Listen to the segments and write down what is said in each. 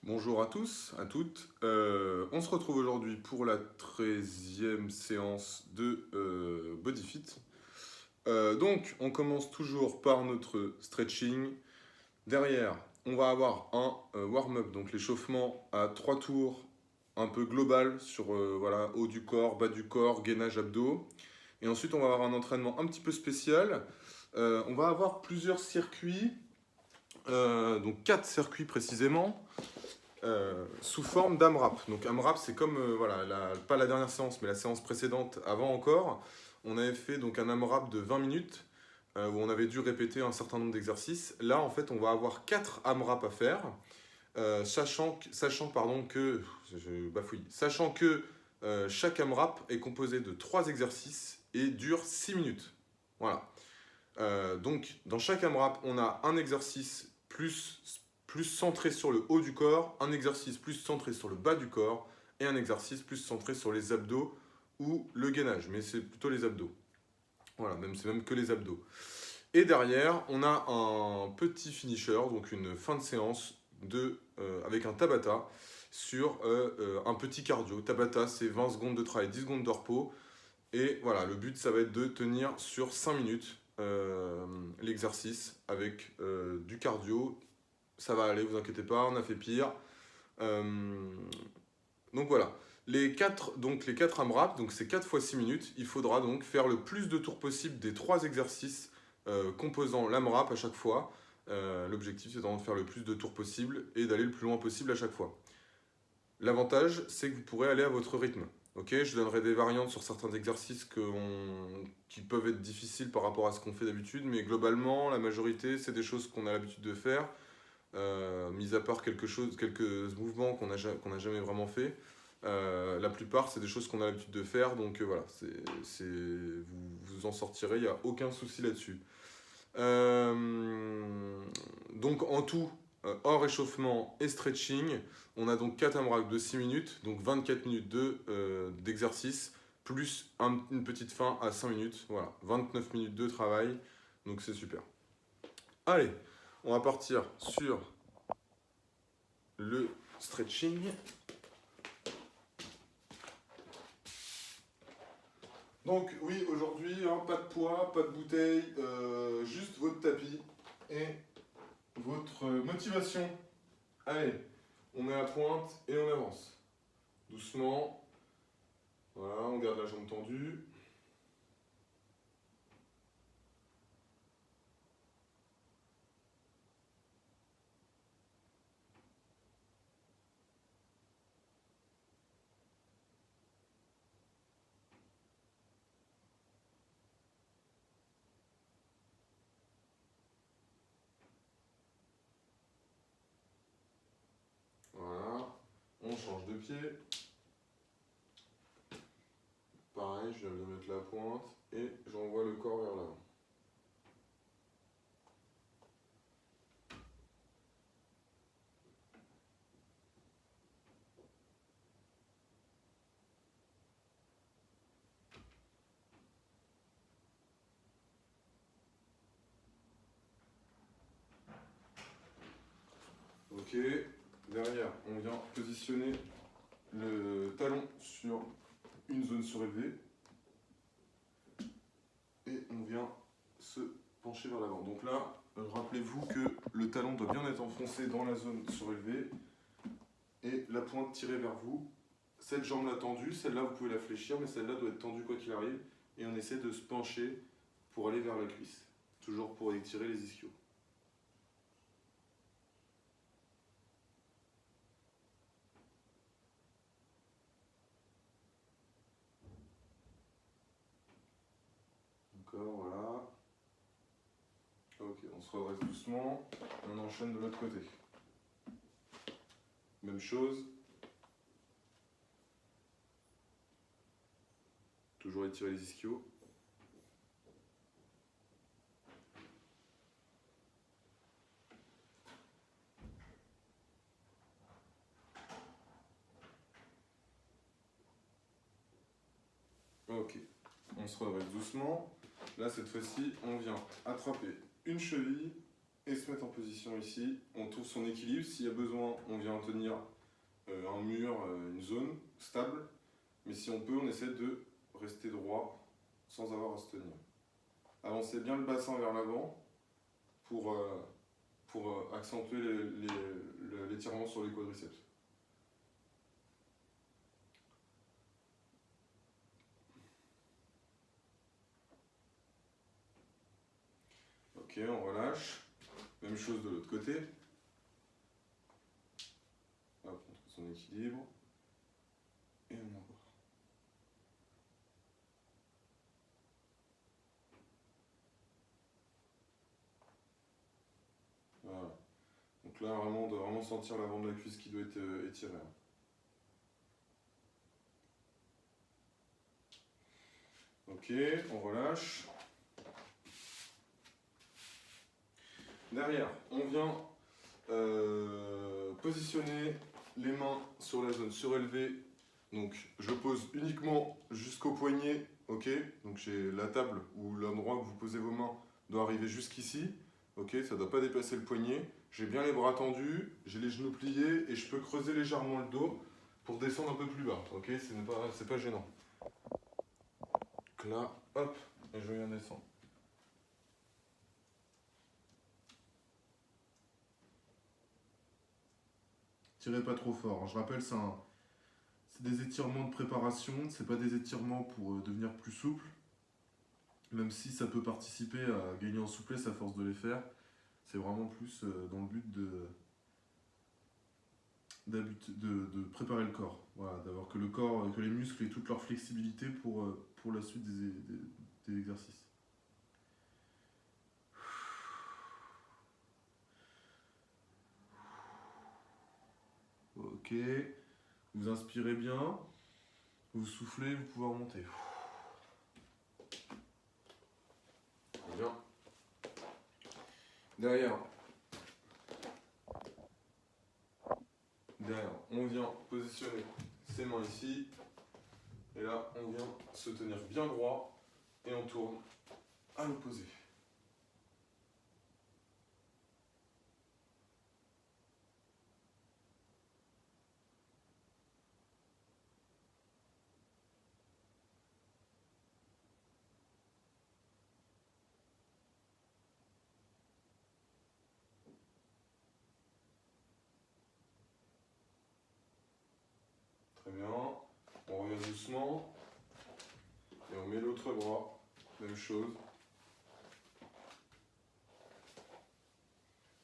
Bonjour à tous, à toutes. On se retrouve aujourd'hui pour la 13e séance de BodyFit. Donc, on commence toujours par notre stretching. Derrière, on va avoir un warm-up, donc l'échauffement à 3 tours, un peu global sur voilà, haut du corps, bas du corps, gainage abdos. Et ensuite, on va avoir un entraînement un petit peu spécial. On va avoir plusieurs circuits, donc 4 circuits précisément. Sous forme d'AMRAP. Donc AMRAP, c'est comme, voilà, pas la dernière séance, mais la séance précédente, avant encore, on avait fait donc un AMRAP de 20 minutes, où on avait dû répéter un certain nombre d'exercices. Là, en fait, on va avoir 4 AMRAP à faire, sachant que, je bafouille, sachant que chaque AMRAP est composé de 3 exercices et dure 6 minutes. Voilà. Donc, dans chaque AMRAP, on a un exercice plus centré sur le haut du corps, un exercice plus centré sur le bas du corps et un exercice plus centré sur les abdos ou le gainage, mais c'est plutôt les abdos. Voilà, c'est même que les abdos. Et derrière, on a un petit finisher, donc une fin de séance avec un Tabata sur un petit cardio. Tabata, c'est 20 secondes de travail, 10 secondes de repos. Et voilà, le but, ça va être de tenir sur 5 minutes l'exercice avec du cardio. Ça va aller, vous inquiétez pas, on a fait pire. Donc voilà. Les 4 AMRAP, donc c'est 4 fois 6 minutes. Il faudra donc faire le plus de tours possible des 3 exercices composant l'AMRAP à chaque fois. L'objectif, c'est de faire le plus de tours possible et d'aller le plus loin possible à chaque fois. L'avantage, c'est que vous pourrez aller à votre rythme. Okay, je donnerai des variantes sur certains exercices qui peuvent être difficiles par rapport à ce qu'on fait d'habitude, mais globalement, la majorité, c'est des choses qu'on a l'habitude de faire, mis à part quelques mouvements qu'on n'a jamais vraiment fait. La plupart, c'est des choses qu'on a l'habitude de faire, donc voilà, vous en sortirez, il n'y a aucun souci là-dessus. Donc en tout, hors échauffement et stretching, on a donc 4 AMRAP de 6 minutes, donc 24 minutes d'exercice, plus une petite fin à 5 minutes, voilà, 29 minutes de travail, donc c'est super. Allez, on va partir sur le stretching. Donc oui, aujourd'hui, hein, pas de poids, pas de bouteille, juste votre tapis et votre motivation. Allez, on met la pointe et on avance. Doucement. Voilà, on garde la jambe tendue. Voilà. On change de pied. Pareil, je viens de mettre la pointe et j'envoie le corps vers l'avant. Ok, derrière, on vient positionner le talon sur une zone surélevée et on vient se pencher vers l'avant. Donc là, rappelez-vous que le talon doit bien être enfoncé dans la zone surélevée et la pointe tirée vers vous. Cette jambe-là tendue, celle-là vous pouvez la fléchir, mais celle-là doit être tendue quoi qu'il arrive. Et on essaie de se pencher pour aller vers la cuisse, toujours pour étirer les ischios. D'accord, voilà. Ok, on se redresse doucement, on enchaîne de l'autre côté. Même chose. Toujours étirer les ischios. Ok, on se redresse doucement. Là, cette fois-ci, on vient attraper une cheville et se mettre en position ici. On trouve son équilibre. S'il y a besoin, on vient tenir un mur, une zone stable. Mais si on peut, on essaie de rester droit sans avoir à se tenir. Avancez bien le bassin vers l'avant pour accentuer l'étirement sur les quadriceps. Ok, on relâche. Même chose de l'autre côté. Hop, on trouve son équilibre. Et on envoie. Voilà. Donc là, vraiment, on doit vraiment sentir l'avant de la cuisse qui doit être étiré. Ok, on relâche. Derrière, on vient positionner les mains sur la zone surélevée. Donc, je pose uniquement jusqu'au poignet. Ok, donc j'ai la table ou l'endroit où vous posez vos mains doit arriver jusqu'ici. Ok, ça ne doit pas dépasser le poignet. J'ai bien les bras tendus, j'ai les genoux pliés et je peux creuser légèrement le dos pour descendre un peu plus bas. Ok, c'est pas gênant. Donc là, hop, et je viens descendre. Tirez pas trop fort. Je rappelle, c'est des étirements de préparation, c'est pas des étirements pour devenir plus souple. Même si ça peut participer à gagner en souplesse à force de les faire, c'est vraiment plus dans le but de préparer le corps. Voilà, d'avoir que le corps, que les muscles aient toute leur flexibilité pour la suite des exercices. Ok, vous inspirez bien, vous soufflez, vous pouvez remonter. Bien. Derrière, on vient positionner ses mains ici. Et là, on vient se tenir bien droit et on tourne à l'opposé. Très bien. On revient doucement. Et on met l'autre bras. Même chose.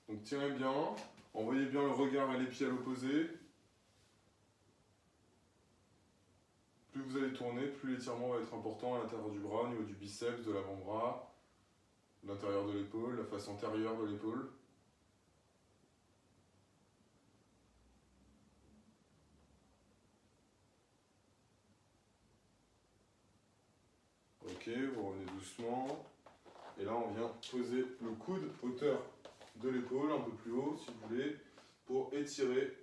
Donc tirez bien. Envoyez bien le regard et les pieds à l'opposé. Plus vous allez tourner, plus l'étirement va être important à l'intérieur du bras, au niveau du biceps, de l'avant-bras, l'intérieur de l'épaule, la face antérieure de l'épaule. Ok, vous revenez doucement. Et là, on vient poser le coude hauteur de l'épaule, un peu plus haut si vous voulez, pour étirer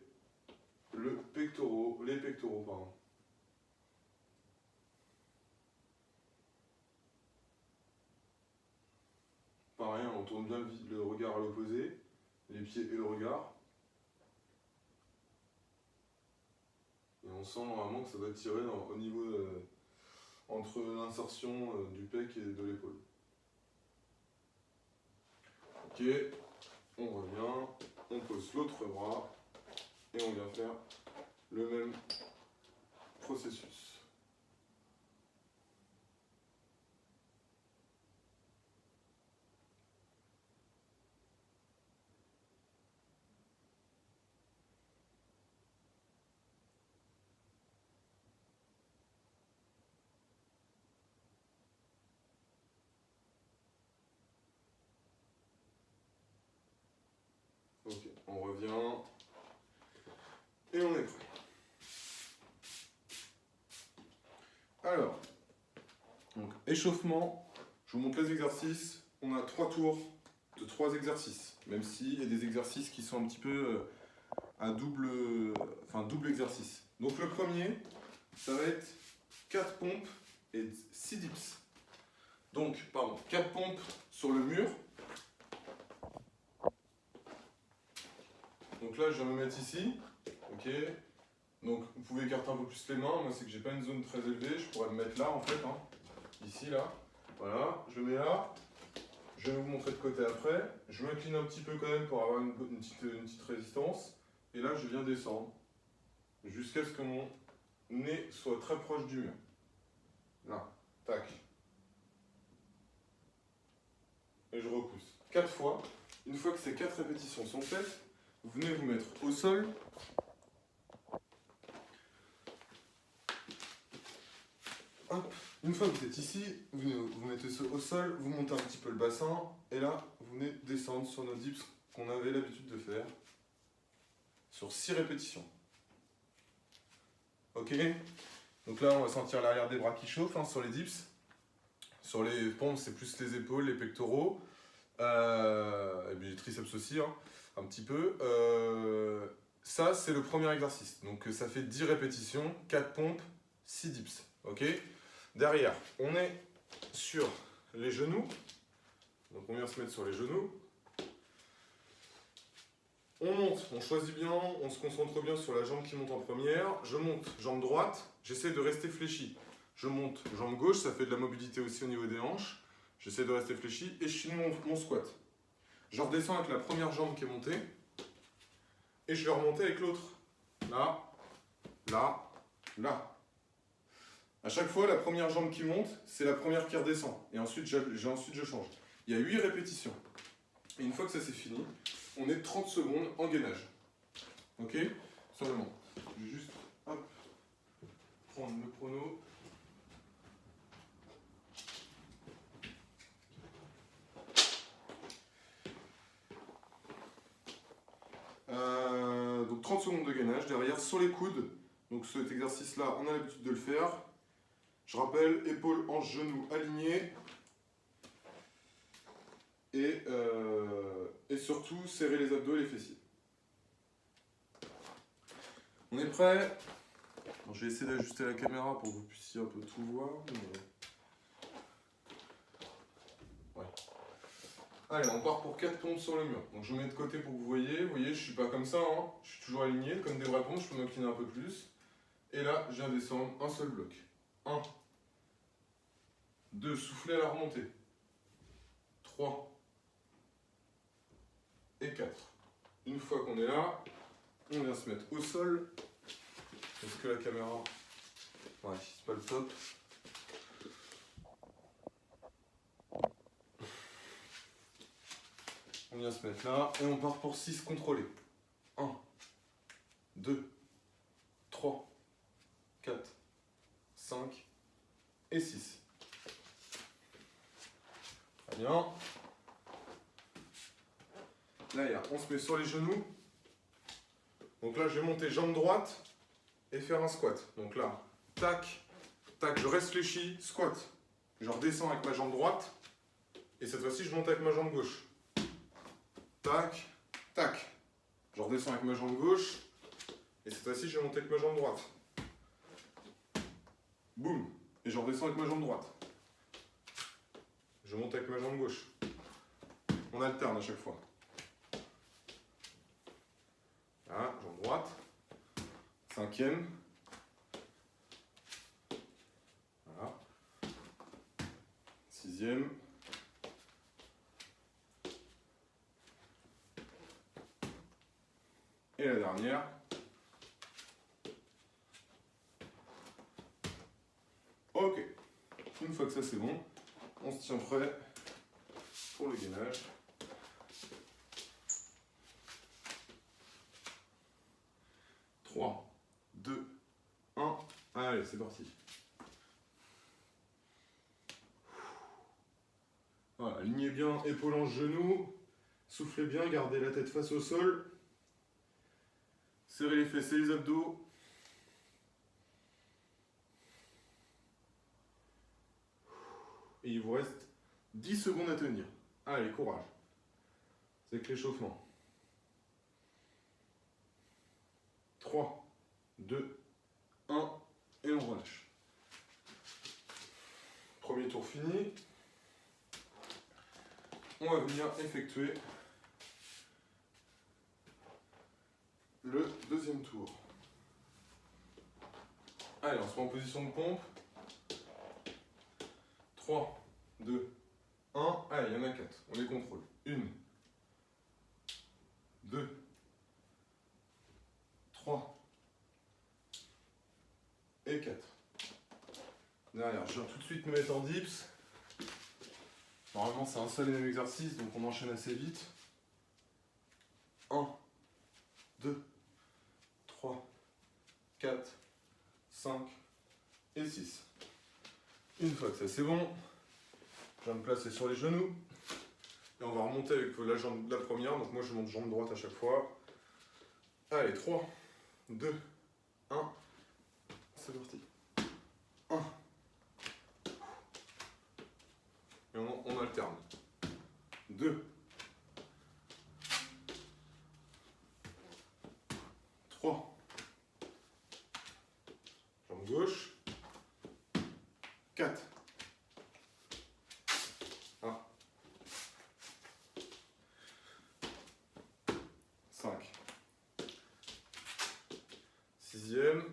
les pectoraux. Pardon. Pareil, on tourne bien le regard à l'opposé, les pieds et le regard. Et on sent vraiment que ça doit tirer au niveau entre l'insertion du pec et de l'épaule. Ok, on revient, on pose l'autre bras et on vient faire le même processus. Ok, on revient et on est prêt. Alors, donc échauffement, je vous montre les exercices. On a 3 tours de 3 exercices, même s'il y a des exercices qui sont un petit peu à double exercice. Donc le premier, ça va être 4 pompes et 6 dips. Donc, 4 pompes sur le mur. Donc là, je viens me mettre ici. Ok. Donc vous pouvez écarter un peu plus les mains. Moi, c'est que j'ai pas une zone très élevée. Je pourrais me mettre là en fait. Hein. Ici, là. Voilà. Je mets là. Je vais vous montrer de côté après. Je m'incline un petit peu quand même pour avoir une petite résistance. Et là, je viens descendre jusqu'à ce que mon nez soit très proche du mur. Là. Tac. Et je repousse. 4 fois. Une fois que ces 4 répétitions sont faites, vous venez vous mettre au sol. Hop. Une fois que vous êtes ici, vous venez vous mettez au sol, vous montez un petit peu le bassin, et là, vous venez descendre sur nos dips qu'on avait l'habitude de faire sur 6 répétitions. Ok? Donc là, on va sentir l'arrière des bras qui chauffe hein, sur les dips. Sur les pompes, c'est plus les épaules, les pectoraux, et puis les triceps aussi, hein, un petit peu. Ça, c'est le premier exercice. Donc ça fait 10 répétitions, 4 pompes, 6 dips. Ok? Derrière, on est sur les genoux. Donc on vient se mettre sur les genoux. On monte, on choisit bien, on se concentre bien sur la jambe qui monte en première. Je monte, jambe droite, j'essaie de rester fléchi. Je monte, jambe gauche, ça fait de la mobilité aussi au niveau des hanches. J'essaie de rester fléchi et je finis mon squat. Je redescends avec la première jambe qui est montée. Et je vais remonter avec l'autre. Là, là, là. À chaque fois, la première jambe qui monte, c'est la première qui redescend. Et ensuite, je change. Il y a 8 répétitions. Et une fois que ça c'est fini, on est 30 secondes en gainage. Ok? Seulement. Je vais juste hop, prendre le chrono. Donc 30 secondes de gainage. Derrière, sur les coudes. Donc cet exercice-là, on a l'habitude de le faire. Je rappelle, épaules, hanches, genoux alignés. Et surtout, serrer les abdos et les fessiers. On est prêt? Alors, je vais essayer d'ajuster la caméra pour que vous puissiez un peu tout voir. Mais... ouais. Allez, on part pour 4 pompes sur le mur. Donc je me mets de côté pour que vous voyez. Vous voyez, je suis pas comme ça. Hein. Je suis toujours aligné. Comme des vraies pompes, je peux m'incliner un peu plus. Et là, je viens descendre un seul bloc. 1, 2, soufflez à la remontée. 3 et 4. Une fois qu'on est là, on vient se mettre au sol. Est-ce que la caméra... ouais, c'est pas le top. On vient se mettre là et on part pour 6 contrôlés. 1, 2, 3, 4, 5 et 6. Très bien. Là, on se met sur les genoux. Donc là, je vais monter jambe droite et faire un squat. Donc là, tac, tac, je reste fléchi, squat. Je redescends avec ma jambe droite. Et cette fois-ci, je monte avec ma jambe gauche. Tac, tac. Je redescends avec ma jambe gauche. Et cette fois-ci, je vais monter avec ma jambe droite. Boum. Et je redescends avec ma jambe droite. Je monte avec ma jambe gauche. On alterne à chaque fois. Là, jambe droite. 5e. Voilà. 6e. Et la dernière. Ok. Une fois que ça c'est bon, on se tient prêt pour le gainage. Trois, 2, 1. Allez, c'est parti. Voilà, alignez bien, épaules en genoux. Soufflez bien, gardez la tête face au sol. Serrez les fessiers et les abdos. Et il vous reste 10 secondes à tenir. Allez, courage. C'est que l'échauffement. 3, 2, 1, et on relâche. Premier tour fini. On va venir effectuer le deuxième tour. Allez, on se met en position de pompe. 3, 2, 1. Allez, il y en a 4. On les contrôle. 1, 2, 3 et 4. Derrière, je viens tout de suite me mettre en dips. Normalement, c'est un seul et même exercice, donc on enchaîne assez vite. 1, 2, 3, 4, 5 et 6. Une fois que ça c'est bon, je vais me placer sur les genoux. Et on va remonter avec la jambe de la première. Donc moi je monte jambe droite à chaque fois. Allez, 3, 2, 1. C'est parti. 1. Et on alterne. 2. 3. Jambe gauche. 4. 1. 5. 6e.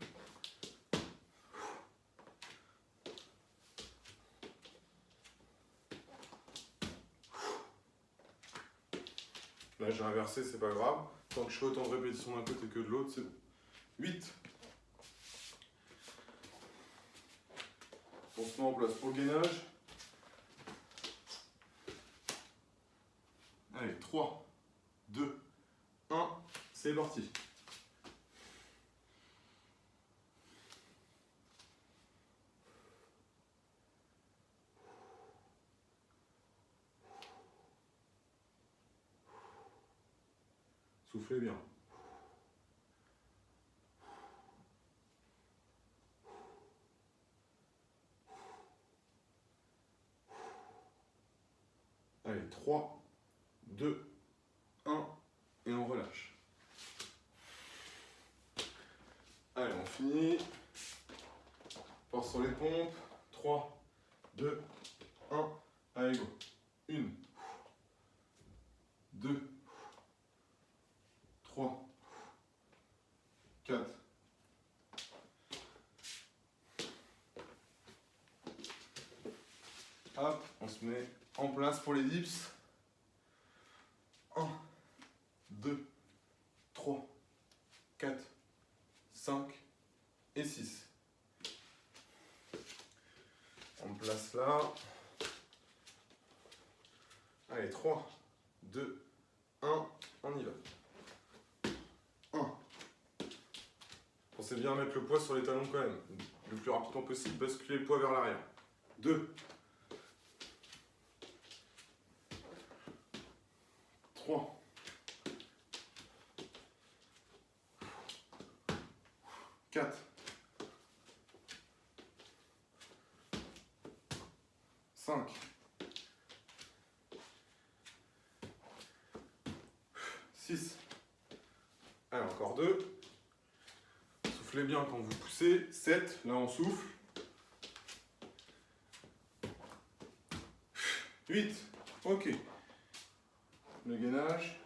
Là j'ai inversé, c'est pas grave. Tant que je fais autant de répétitions d'un côté que de l'autre, c'est bon. 8. On se met en place au gainage. Allez, 3, 2, 1, c'est parti. Soufflez bien. Allez, 3, 2, 1, et on relâche. Allez, on finit. Force sur les pompes. 3, 2, 1, allez, go. 1, 2, 3, 4. Hop, on se met en place pour les dips. 1, 2, 3, 4, 5 et 6. On place là. Allez, 3, 2, 1, on y va. 1. Pensez bien à mettre le poids sur les talons quand même. Le plus rapidement possible, basculer le poids vers l'arrière. 2. 3. 4. 5. 6. Allez, encore 2. Soufflez bien quand vous poussez. 7. Là, on souffle. 8. Ok. Le gainage.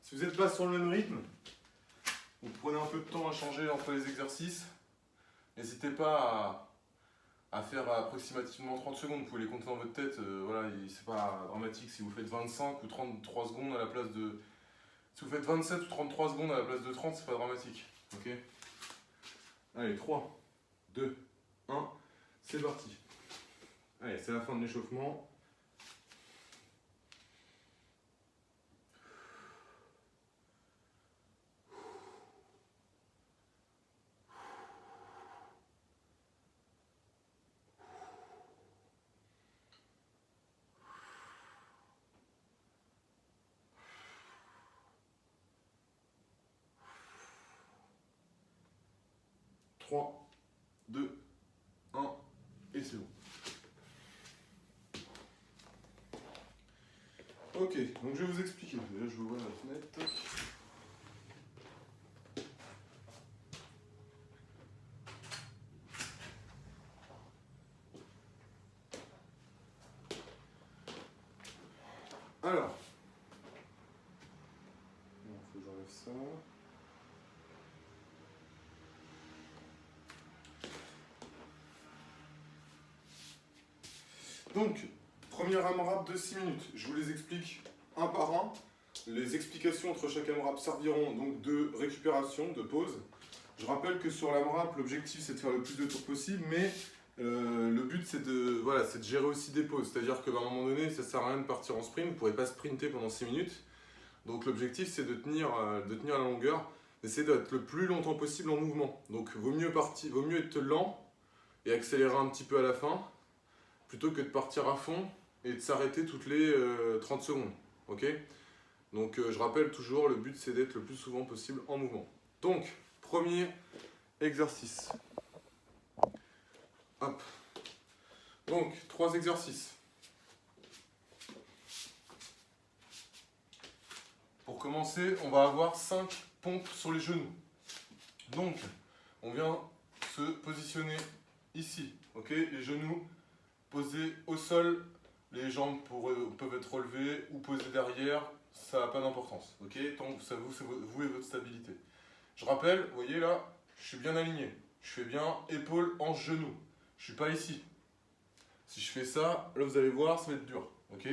Si vous n'êtes pas sur le même rythme, vous prenez un peu de temps à changer entre les exercices. N'hésitez pas à faire approximativement 30 secondes. Vous pouvez les compter dans votre tête. Voilà, c'est pas dramatique si vous faites 25 ou 33 secondes à la place de... Si vous faites 27 ou 33 secondes à la place de 30, c'est pas dramatique. Ok. Allez, 3, 2, 1, c'est parti. Allez, c'est la fin de l'échauffement. Trois, 2, 1, et c'est bon. Ok, donc je vais vous expliquer. Déjà, je vais ouvrir la fenêtre. Alors, ça. Donc, premier AMRAP de 6 minutes. Je vous les explique un par un. Les explications entre chaque AMRAP serviront donc de récupération, de pause. Je rappelle que sur l'AMRAP, l'objectif c'est de faire le plus de tours possible, mais le but c'est de, voilà, de gérer aussi des pauses. C'est-à-dire qu'à un moment donné, ça ne sert à rien de partir en sprint, vous ne pourrez pas sprinter pendant 6 minutes. Donc l'objectif c'est de tenir la longueur, d'essayer d'être le plus longtemps possible en mouvement. Donc vaut mieux être lent et accélérer un petit peu à la fin, plutôt que de partir à fond et de s'arrêter toutes les 30 secondes. Ok ? Donc je rappelle toujours, le but c'est d'être le plus souvent possible en mouvement. Donc, premier exercice. Hop. Donc, 3 exercices. Pour commencer, on va avoir 5 pompes sur les genoux. Donc, on vient se positionner ici. Ok ? Les genoux posés au sol, les jambes peuvent être relevées ou posées derrière, ça n'a pas d'importance. Ok ? Tant que ça vous et votre stabilité. Je rappelle, vous voyez là, je suis bien aligné. Je fais bien épaule, hanche, genou. Je suis pas ici. Si je fais ça, là vous allez voir, ça va être dur. Ok ?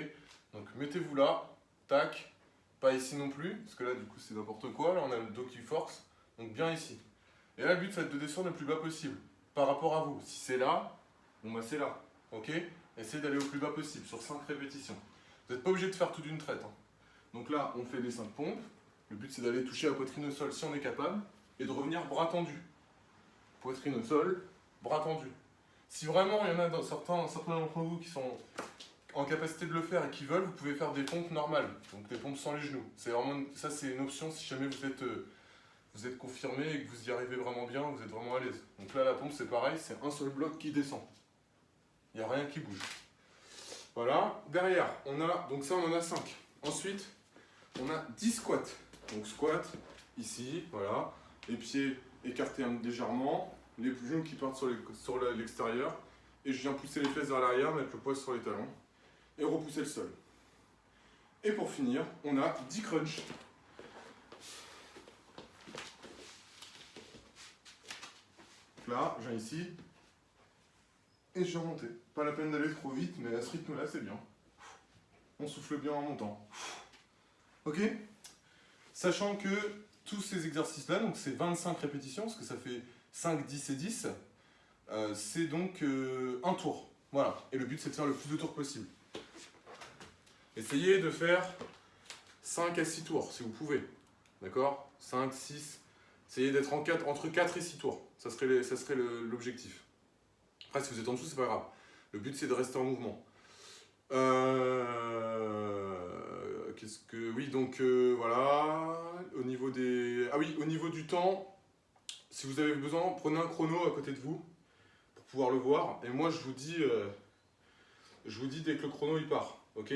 Donc mettez-vous là, tac, pas ici non plus, parce que là du coup c'est n'importe quoi. Là on a le dos qui force, donc bien ici. Et là le but ça va être de descendre le plus bas possible par rapport à vous. Si c'est là, bon bah c'est là. Ok ? Essayez d'aller au plus bas possible sur 5 répétitions. Vous n'êtes pas obligé de faire tout d'une traite. Hein. Donc là on fait les 5 pompes. Le but c'est d'aller toucher la poitrine au sol si on est capable et de revenir bras tendus. Poitrine au sol, bras tendus. Si vraiment il y en a certains d'entre vous qui sont en capacité de le faire et qui veulent, vous pouvez faire des pompes normales, donc des pompes sans les genoux. Ça c'est une option si jamais vous êtes confirmé et que vous y arrivez vraiment bien, vous êtes vraiment à l'aise. Donc là la pompe c'est pareil, c'est un seul bloc qui descend. Il n'y a rien qui bouge. Voilà, derrière, donc ça on en a 5. Ensuite, on a 10 squats. Donc squat, ici, voilà, les pieds écartés légèrement, les genoux qui partent sur l'extérieur, et je viens pousser les fesses vers l'arrière, mettre le poids sur les talons, et repousser le sol. Et pour finir, on a 10 crunchs. Donc là, je viens ici, et je viens monter. Pas la peine d'aller trop vite, mais à ce rythme-là, c'est bien. On souffle bien en montant. Ok ? Sachant que tous ces exercices-là, donc c'est 25 répétitions, parce que ça fait 5, 10 et 10, c'est donc un tour. Voilà. Et le but, c'est de faire le plus de tours possible. Essayez de faire 5 à 6 tours, si vous pouvez. D'accord ? 5, 6. Essayez d'être entre 4 et 6 tours. Ça serait l'objectif. Après, si vous êtes en dessous, c'est pas grave. Le but, c'est de rester en mouvement. Oui, donc voilà. Au niveau du temps, si vous avez besoin, prenez un chrono à côté de vous pour pouvoir le voir. Et moi, je vous dis dès que le chrono il part. Ok ?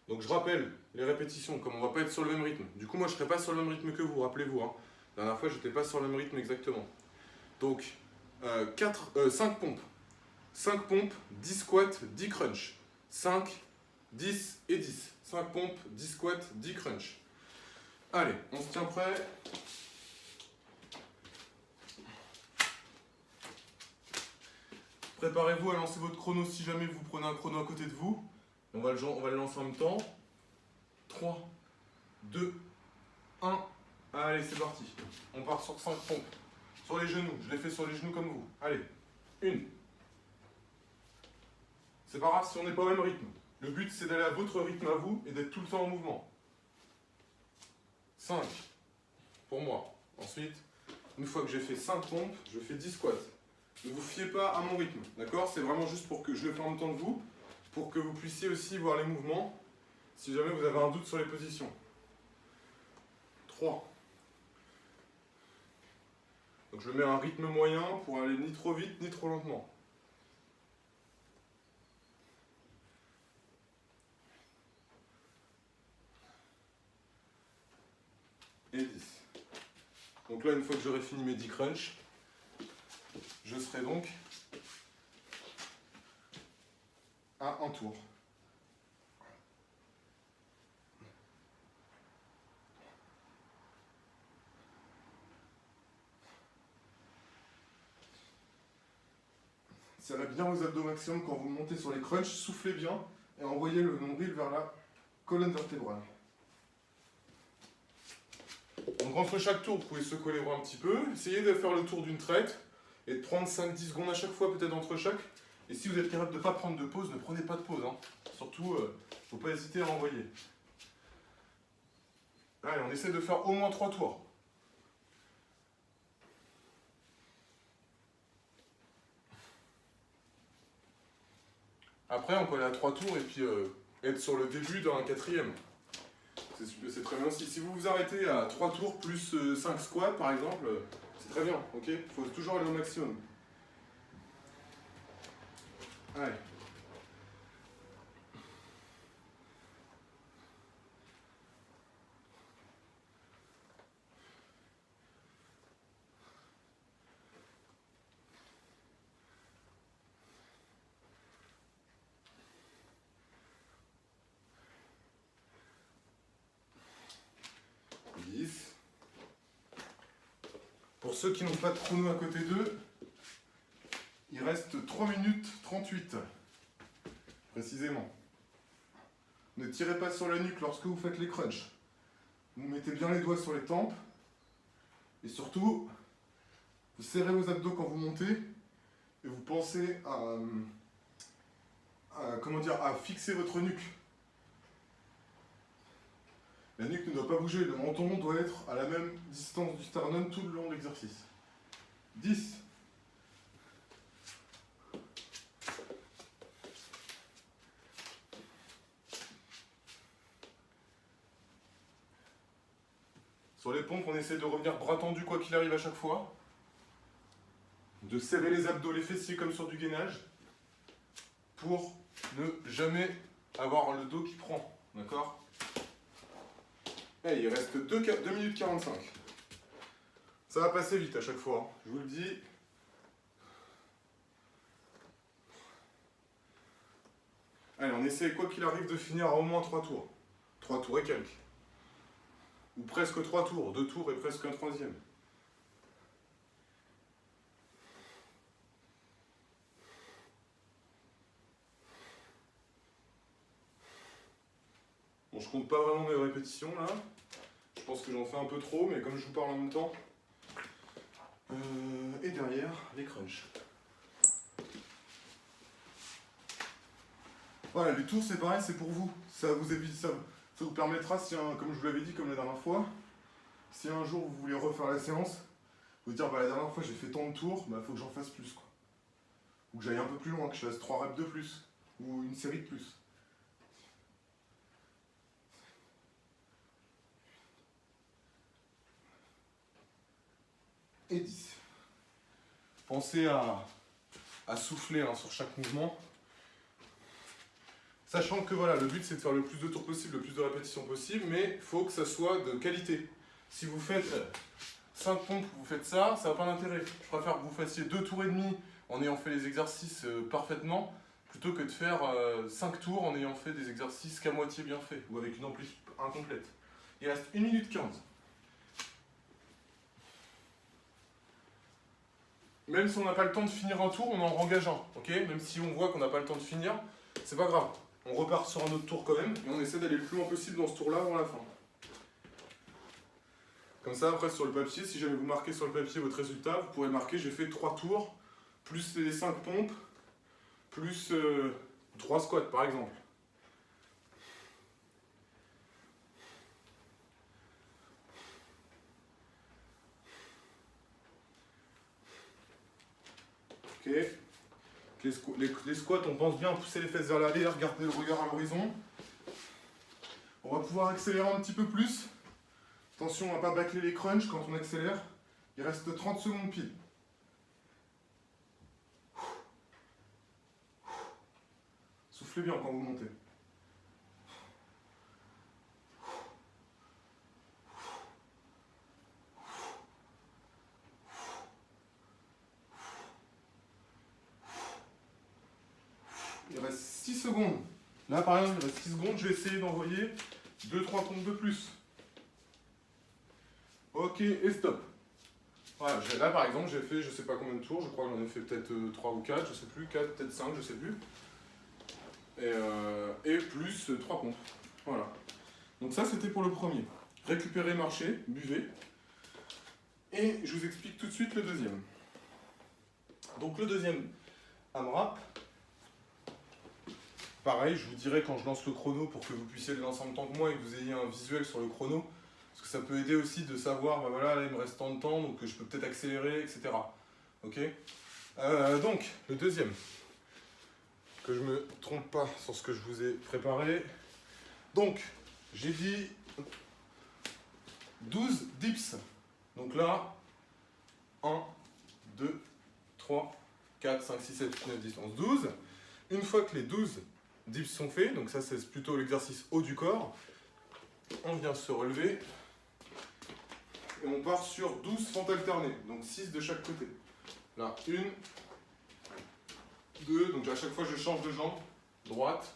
Donc je rappelle les répétitions, comme on va pas être sur le même rythme. Du coup, moi, je serai pas sur le même rythme que vous. Rappelez-vous. Hein. La dernière fois, j'étais pas sur le même rythme exactement. Donc 5 pompes. 5 pompes, 10 squats, 10 crunch. 5, 10 et 10. 5 pompes, 10 squats, 10 crunch. Allez, on se tient prêt. Préparez-vous à lancer votre chrono si jamais vous prenez un chrono à côté de vous. On va le lancer en même temps. 3, 2, 1. Allez, c'est parti. On part sur 5 pompes. Sur les genoux. Je l'ai fait sur les genoux comme vous. Allez. 1. C'est pas grave si on n'est pas au même rythme. Le but, c'est d'aller à votre rythme à vous et d'être tout le temps en mouvement. 5. Pour moi. Ensuite, une fois que j'ai fait 5 pompes, je fais 10 squats. Ne vous fiez pas à mon rythme. D'accord ? C'est vraiment juste pour que je le fasse en même temps que vous, pour que vous puissiez aussi voir les mouvements, si jamais vous avez un doute sur les positions. 3. Donc je mets un rythme moyen pour aller ni trop vite, ni trop lentement. Et 10. Donc là, une fois que j'aurai fini mes 10 crunchs, je serai donc à un tour. Serrez bien vos abdos maximum quand vous montez sur les crunchs, soufflez bien et envoyez le nombril vers la colonne vertébrale. Donc entre chaque tour, vous pouvez secouer les bras un petit peu, essayez de faire le tour d'une traite et de prendre 5-10 secondes à chaque fois, peut-être entre chaque. Et si vous êtes capable de ne pas prendre de pause, ne prenez pas de pause. Hein. Surtout, il ne faut pas hésiter à envoyer. Allez, on essaie de faire au moins 3 tours. Après, on peut aller à 3 tours et puis être sur le début d'un 4e. C'est très bien aussi. Si vous vous arrêtez à 3 tours plus 5 squats par exemple, c'est très bien, ok? Il faut toujours aller au maximum. Allez. Pour ceux qui n'ont pas de chrono à côté d'eux, il reste 3 minutes 38, précisément. Ne tirez pas sur la nuque lorsque vous faites les crunchs. Vous mettez bien les doigts sur les tempes. Et surtout, vous serrez vos abdos quand vous montez. Et vous pensez à fixer votre nuque. La nuque ne doit pas bouger, le menton doit être à la même distance du sternum tout le long de l'exercice. 10. Sur les pompes, on essaie de revenir bras tendus quoi qu'il arrive à chaque fois. De serrer les abdos, les fessiers comme sur du gainage. Pour ne jamais avoir le dos qui prend. D'accord ? Il reste 2 minutes 45. Ça va passer vite à chaque fois, hein, je vous le dis. Allez, on essaie quoi qu'il arrive de finir à au moins 3 tours. 3 tours et quelques. Ou presque 3 tours, 2 tours et presque un 3e. Bon, je compte pas vraiment mes répétitions là. Je pense que j'en fais un peu trop, mais comme je vous parle en même temps. Et derrière, les crunchs. Voilà, les tours c'est pareil, c'est pour vous. Ça vous évite, ça vous permettra, si comme je vous l'avais dit, comme la dernière fois, si un jour vous voulez refaire la séance, vous dire bah la dernière fois j'ai fait tant de tours, bah faut que j'en fasse plus quoi. Ou que j'aille un peu plus loin, que je fasse 3 reps de plus, ou une série de plus. Et 10. Pensez à souffler hein, sur chaque mouvement. Sachant que voilà, le but c'est de faire le plus de tours possible, le plus de répétitions possible, mais il faut que ça soit de qualité. Si vous faites 5 pompes, vous faites ça, ça n'a pas d'intérêt. Je préfère que vous fassiez 2 tours et demi en ayant fait les exercices parfaitement, plutôt que de faire 5 tours en ayant fait des exercices qu'à moitié bien faits, ou avec une amplitude incomplète. Il reste 1 minute 15. Même si on n'a pas le temps de finir un tour, on en rengage un, ok? Même si on voit qu'on n'a pas le temps de finir, c'est pas grave. On repart sur un autre tour quand même, et on essaie d'aller le plus loin possible dans ce tour-là avant la fin. Comme ça, après, sur le papier, si jamais vous marquez sur le papier votre résultat, vous pourrez marquer j'ai fait 3 tours, plus les 5 pompes, plus 3 squats par exemple. Ok. Les squats, on pense bien pousser les fesses vers l'arrière, garder le regard à l'horizon. On va pouvoir accélérer un petit peu plus. Attention à ne pas bâcler les crunchs quand on accélère. Il reste 30 secondes pile. Soufflez bien quand vous montez. Il reste 6 secondes. Là, par exemple, il reste 6 secondes. Je vais essayer d'envoyer 2-3 pompes de plus. Ok, et stop. Voilà, là par exemple, j'ai fait je sais pas combien de tours, je crois que j'en ai fait peut-être 3 ou 4, je sais plus, 4, peut-être 5, je sais plus. Et plus 3 pompes. Voilà. Donc ça c'était pour le premier. Récupérez, marchez, buvez. Et je vous explique tout de suite le deuxième. Donc le deuxième AMRAP, pareil, je vous dirai quand je lance le chrono pour que vous puissiez le lancer en même temps que moi et que vous ayez un visuel sur le chrono. Parce que ça peut aider aussi de savoir, bah voilà, là il me reste tant de temps, donc je peux peut-être accélérer, etc. Ok. Donc, le deuxième, que je me trompe pas sur ce que je vous ai préparé. Donc, j'ai dit 12 dips. Donc là, 1, 2, 3, 4, 5, 6, 7, 8, 9, 10, 11, 12. Une fois que les 12 dips sont faits, donc ça c'est plutôt l'exercice haut du corps, on vient se relever et on part sur 12 fentes alternées, donc 6 de chaque côté. Là, 1, 2, donc à chaque fois je change de jambe, droite,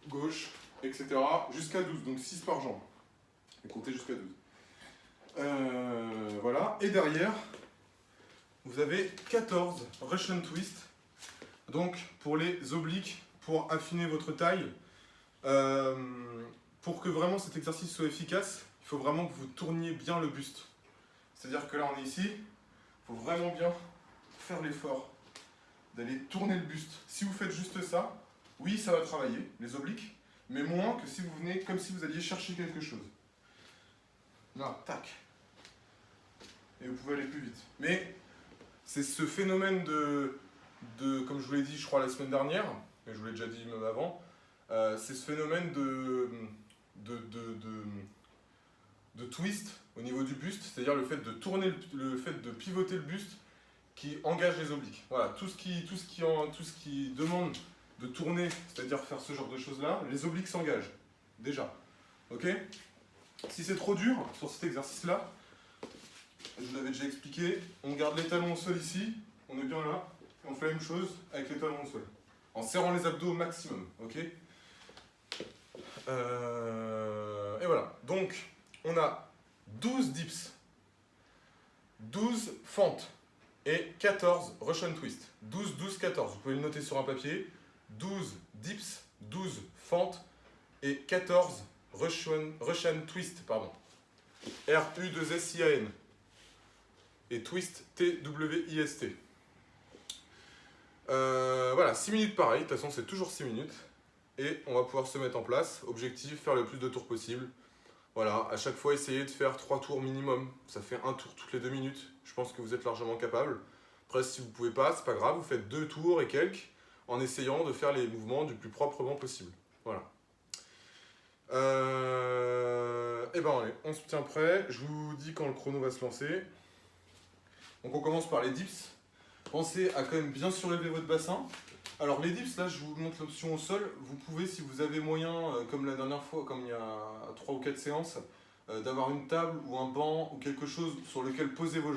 gauche, etc. jusqu'à 12, donc 6 par jambe. Et comptez jusqu'à 12. Voilà, et derrière, vous avez 14 Russian Twist. Donc pour les obliques, pour affiner votre taille, pour que vraiment cet exercice soit efficace, il faut vraiment que vous tourniez bien le buste. C'est-à-dire que là on est ici, il faut vraiment bien faire l'effort d'aller tourner le buste. Si vous faites juste ça, oui ça va travailler, les obliques, mais moins que si vous venez comme si vous alliez chercher quelque chose. Là, tac. Et vous pouvez aller plus vite. Mais c'est ce phénomène comme je vous l'ai dit, je crois, la semaine dernière, et je vous l'ai déjà dit même avant, c'est ce phénomène de twist au niveau du buste, c'est-à-dire le fait de tourner, le fait de pivoter le buste qui engage les obliques. Voilà, tout ce qui demande de tourner, c'est-à-dire faire ce genre de choses-là, les obliques s'engagent, déjà. Ok? Si c'est trop dur sur cet exercice-là, je vous l'avais déjà expliqué, on garde les talons au sol ici, on est bien là, et on fait la même chose avec les talons au sol, en serrant les abdos au maximum, ok? Et voilà, donc on a 12 dips, 12 fentes et 14 Russian twist. 12, 12, 14, vous pouvez le noter sur un papier, 12 dips, 12 fentes et 14 Russian twist, pardon. R-U-2-S-I-A-N. Et twist, T-W-I-S-T. Voilà, 6 minutes pareil, de toute façon c'est toujours 6 minutes. Et on va pouvoir se mettre en place. Objectif, faire le plus de tours possible. Voilà, à chaque fois essayez de faire 3 tours minimum. Ça fait un tour toutes les 2 minutes. Je pense que vous êtes largement capable. Après si vous ne pouvez pas, c'est pas grave, vous faites 2 tours et quelques en essayant de faire les mouvements du plus proprement possible. Voilà. Et ben allez, on se tient prêt. Je vous dis quand le chrono va se lancer. Donc on commence par les dips. Pensez à quand même bien surélever votre bassin. Alors les dips, là je vous montre l'option au sol. Vous pouvez, si vous avez moyen, comme la dernière fois, comme il y a 3 ou 4 séances, d'avoir une table ou un banc ou quelque chose sur lequel poser vos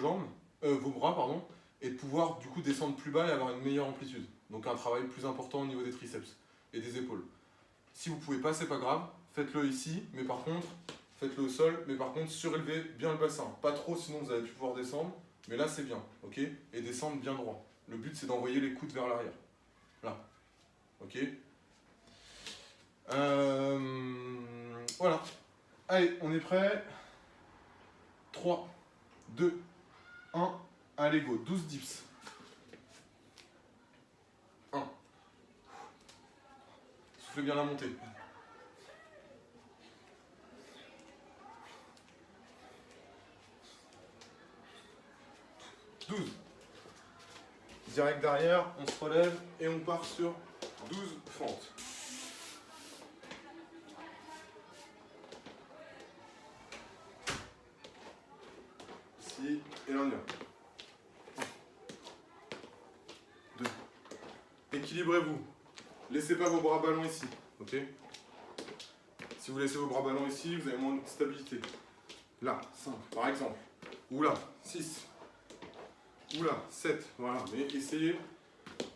bras, pardon, et de pouvoir du coup descendre plus bas et avoir une meilleure amplitude. Donc un travail plus important au niveau des triceps et des épaules. Si vous ne pouvez pas, c'est pas grave, faites-le ici, mais par contre, faites-le au sol, mais par contre surélevez bien le bassin. Pas trop, sinon vous allez plus pouvoir descendre. Mais là, c'est bien, ok? Et descendre bien droit. Le but, c'est d'envoyer les coudes vers l'arrière. Là, ok? Voilà. Allez, on est prêt? 3, 2, 1. Allez, go. 12 dips. 1. Soufflez bien la montée. 12. Direct derrière, on se relève et on part sur 12 fentes. Ici, et là on y va. 1, 2. Équilibrez-vous. Laissez pas vos bras ballants ici, ok? Si vous laissez vos bras ballants ici, vous avez moins de stabilité. Là, 5 par exemple. Ou là, 6. Oula, 7, voilà, mais essayez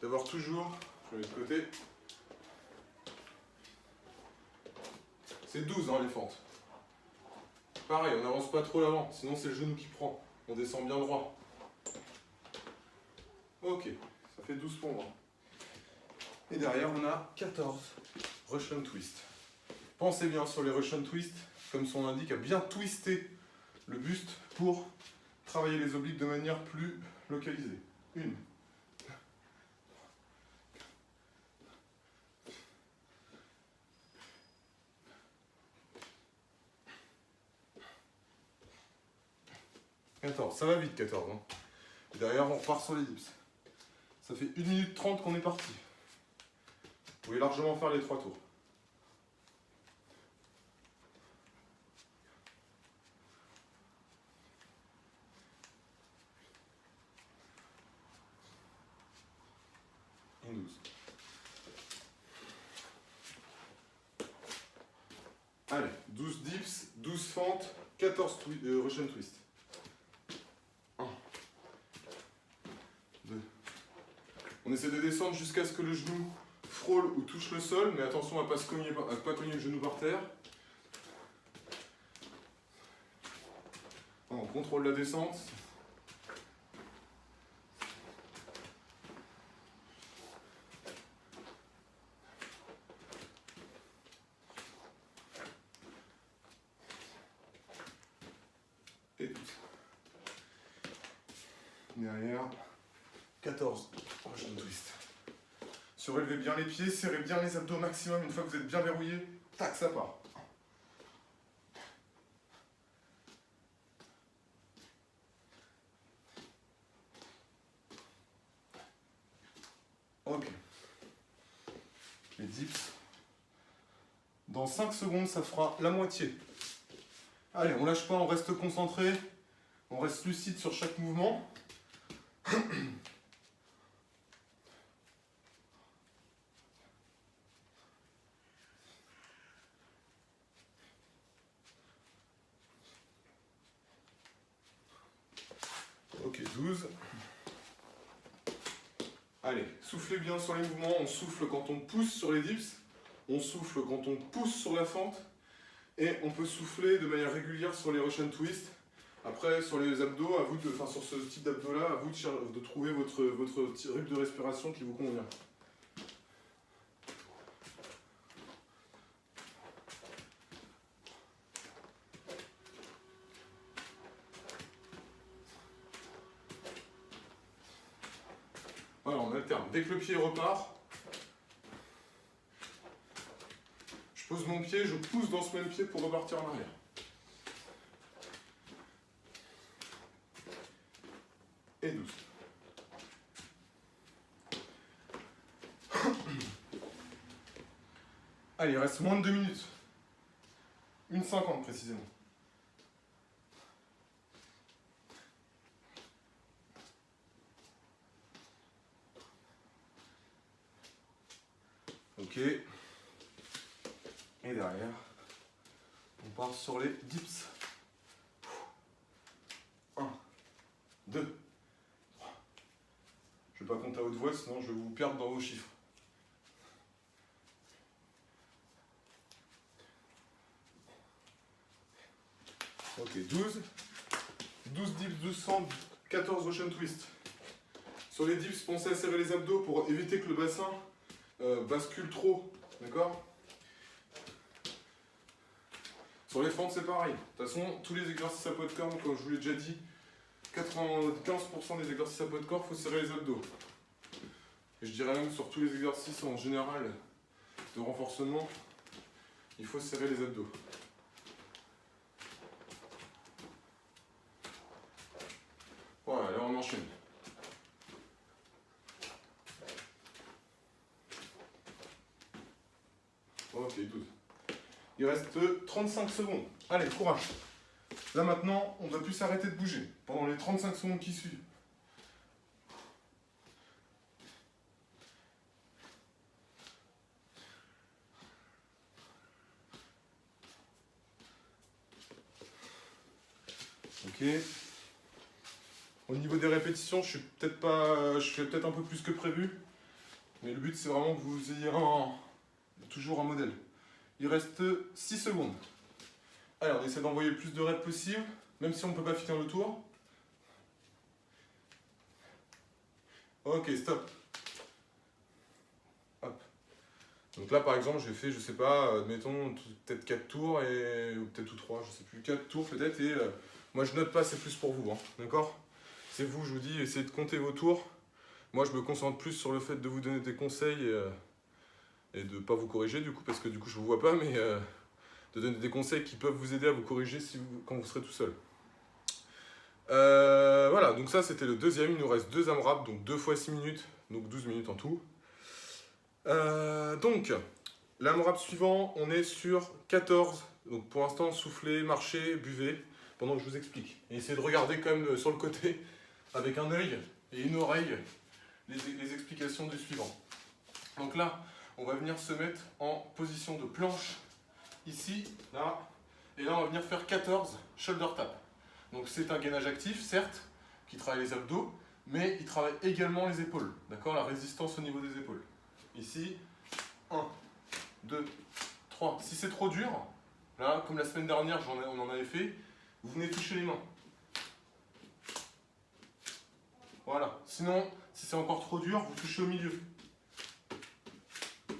d'avoir toujours, je vais mettre de côté, c'est 12 hein, les fentes. Pareil, on n'avance pas trop l'avant, sinon c'est le genou qui prend. On descend bien droit. Ok, ça fait 12 pompes. Et derrière, on a 14 Russian Twist. Pensez bien sur les Russian Twist, comme son indique, à bien twister le buste pour travailler les obliques de manière plus localisée. 1. 14, ça va vite 14. Hein. Et derrière, on repart sur les dips. Ça fait 1 minute 30 qu'on est parti. Vous pouvez largement faire les 3 tours. Et 12. Allez, 12 dips, 12 fentes, 14 Russian Twist. 1, 2. On essaie de descendre jusqu'à ce que le genou frôle ou touche le sol, mais attention à ne pas cogner le genou par terre. On contrôle la descente. Et 12. Derrière, 14. Russian Twist. Surélevez bien les pieds, serrez bien les abdos au maximum. Une fois que vous êtes bien verrouillé, tac, ça part. Ok. Les dips. Dans 5 secondes, ça fera la moitié. Allez, on lâche pas, on reste concentré. On reste lucide sur chaque mouvement. Ok, 12. Allez, soufflez bien sur les mouvements. On souffle quand on pousse sur les dips. On souffle quand on pousse sur la fente. Et on peut souffler de manière régulière sur les Russian Twist. Après, sur les abdos, à vous sur ce type d'abdos-là, à vous de trouver votre rythme de respiration qui vous convient. Voilà, on alterne. Dès que le pied repart, je pose mon pied, je pousse dans ce même pied pour repartir en arrière. Et 12. Allez, il reste moins de 2 minutes. 1,50 précisément. Ok. Et derrière, on part sur les dips. 1, 2, 3. Je ne vais pas compter à haute voix, sinon je vais vous perdre dans vos chiffres. Ok, 12. 12 dips, 12 fentes, 14 Russian Twist. Sur les dips, pensez à serrer les abdos pour éviter que le bassin bascule trop. D'accord? Sur les fentes, c'est pareil. De toute façon, tous les exercices à poids de corps, comme je vous l'ai déjà dit, 95% des exercices à poids de corps, il faut serrer les abdos. Et je dirais même sur tous les exercices en général de renforcement, il faut serrer les abdos. Voilà, là on enchaîne. Ok, 12. Il reste 35 secondes. Allez, courage. Là maintenant, on ne va plus s'arrêter de bouger pendant les 35 secondes qui suivent. Ok. Au niveau des répétitions, je fais peut-être un peu plus que prévu. Mais le but, c'est vraiment que vous ayez toujours un modèle. Il reste 6 secondes. Allez, on essaie d'envoyer le plus de reps possible, même si on ne peut pas finir le tour. Ok, stop. Hop. Donc là, par exemple, j'ai fait, je sais pas, mettons, peut-être 4 tours, ou peut-être ou 3, je sais plus, 4 tours peut-être, et moi je note pas, c'est plus pour vous, hein, d'accord? C'est vous, je vous dis, essayez de compter vos tours. Moi, je me concentre plus sur le fait de vous donner des conseils et de pas vous corriger, du coup, parce que du coup, je vous vois pas, mais de donner des conseils qui peuvent vous aider à vous corriger quand vous serez tout seul. Voilà, donc ça, c'était le deuxième. Il nous reste 2 AMRAP, donc 2 fois 6 minutes, donc 12 minutes en tout. Donc, l'AMRAP suivant, on est sur 14. Donc pour l'instant, soufflez, marchez, buvez, pendant que je vous explique. Et essayez de regarder quand même sur le côté, avec un œil et une oreille, les explications du suivant. Donc là, on va venir se mettre en position de planche, ici, là, et là on va venir faire 14 shoulder tap. Donc c'est un gainage actif, certes, qui travaille les abdos, mais il travaille également les épaules, d'accord? La résistance au niveau des épaules. Ici, 1, 2, 3. Si c'est trop dur, là, comme la semaine dernière, on en avait fait, vous venez toucher les mains. Voilà. Sinon, si c'est encore trop dur, vous touchez au milieu.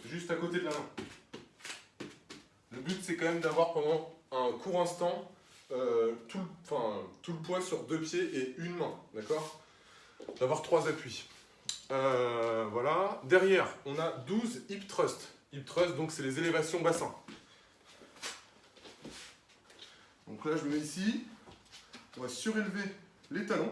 Juste à côté de la main. Le but, c'est quand même d'avoir pendant un court instant tout le poids sur 2 pieds et une main, d'accord? D'avoir 3 appuis. Voilà. Derrière, on a 12 hip thrust. Hip thrust, donc c'est les élévations bassin. Donc là, je me mets ici. On va surélever les talons.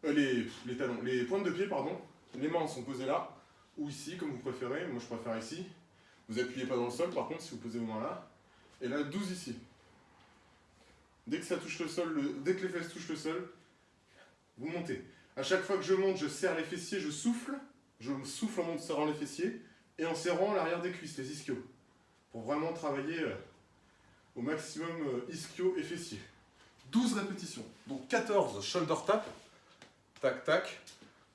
Les pointes de pied, pardon. Les mains sont posées là, ou ici, comme vous préférez. Moi, je préfère ici. Vous appuyez pas dans le sol, par contre, si vous posez vos mains là. Et là, 12 ici. Dès que ça touche le sol, dès que les fesses touchent le sol, vous montez. À chaque fois que je monte, je serre les fessiers, je souffle. Je souffle en serrant les fessiers et en serrant l'arrière des cuisses, les ischios. Pour vraiment travailler au maximum ischio et fessiers. 12 répétitions. Donc 14 shoulder tap. Tac, tac.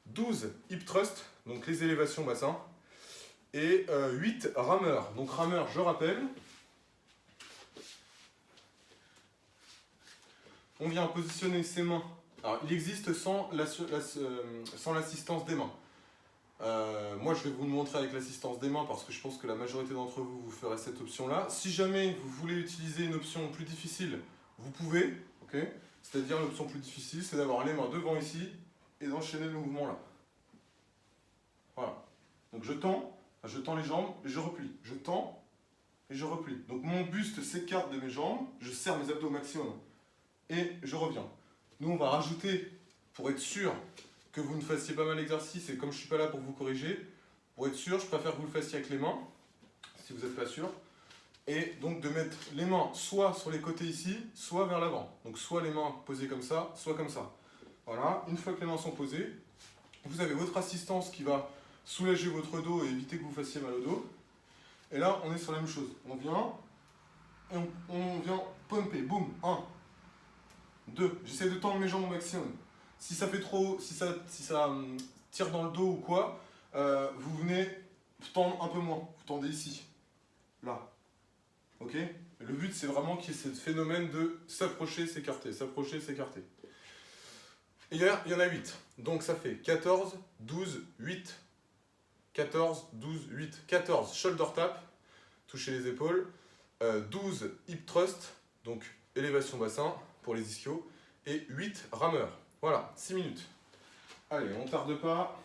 12 hip thrust, donc les élévations bassin. Et 8 rameurs. Donc rameurs, je rappelle. On vient positionner ses mains. Alors, il existe sans l'assistance des mains. Moi, je vais vous le montrer avec l'assistance des mains parce que je pense que la majorité d'entre vous, vous ferez cette option-là. Si jamais vous voulez utiliser une option plus difficile, vous pouvez. Okay, c'est-à-dire l'option plus difficile, c'est d'avoir les mains devant ici et d'enchaîner le mouvement là. Voilà. Donc je tends les jambes et je replie. Je tends et je replie. Donc mon buste s'écarte de mes jambes, je serre mes abdos au maximum. Et je reviens. Nous, on va rajouter, pour être sûr que vous ne fassiez pas mal l'exercice, et comme je ne suis pas là pour vous corriger, pour être sûr, je préfère que vous le fassiez avec les mains, si vous n'êtes pas sûr. Et donc de mettre les mains soit sur les côtés ici, soit vers l'avant. Donc soit les mains posées comme ça, soit comme ça. Voilà, une fois que les mains sont posées, vous avez votre assistance qui va soulager votre dos et éviter que vous fassiez mal au dos. Et là, on est sur la même chose. On vient, et on vient pumper. Boum, 1, 2. J'essaie de tendre mes jambes au maximum. Si ça fait trop, si ça tire dans le dos ou quoi, vous venez tendre un peu moins. Vous tendez ici, là. Ok? Le but, c'est vraiment qu'il y ait ce phénomène de s'approcher, s'écarter, s'approcher, s'écarter. Et il y en a 8. Donc ça fait 14, 12, 8. 14, 12, 8. 14 shoulder tap, toucher les épaules. 12 hip thrust, donc élévation bassin pour les ischios. Et 8 rameurs. Voilà, 6 minutes. Allez, on ne tarde pas.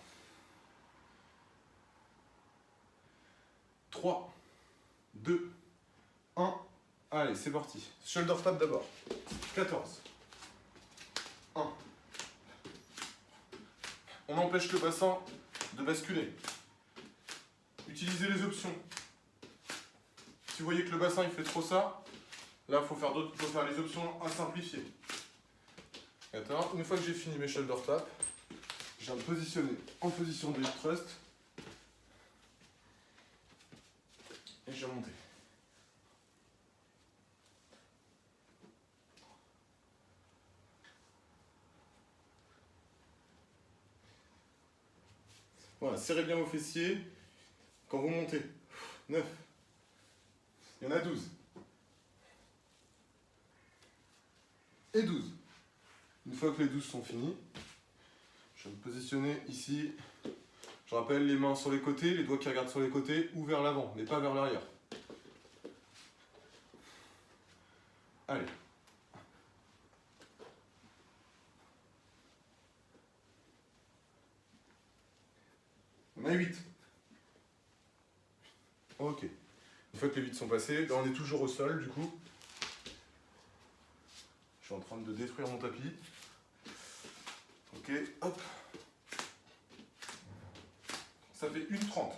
3, 2, 1. Allez, c'est parti. Shoulder tap d'abord. 14. 1. On empêche le bassin de basculer. Utilisez les options. Si vous voyez que le bassin il fait trop ça, là il faut faire les options à simplifier. Attends, une fois que j'ai fini mes shoulder tap, je viens me positionner en position de hip thrust et je vais monter. Voilà, serrez bien vos fessiers quand vous montez. 9. Il y en a 12. Et 12. Une fois que les 12 sont finis, je Je vais me positionner ici. Je rappelle les mains sur les côtés, les doigts qui regardent sur les côtés ou vers l'avant, mais pas vers l'arrière. Allez. On a 8. Ok. Une fois que les 8 sont passés, là on est toujours au sol du coup. Je suis en train de détruire mon tapis. Ok, hop. Ça fait 1,30.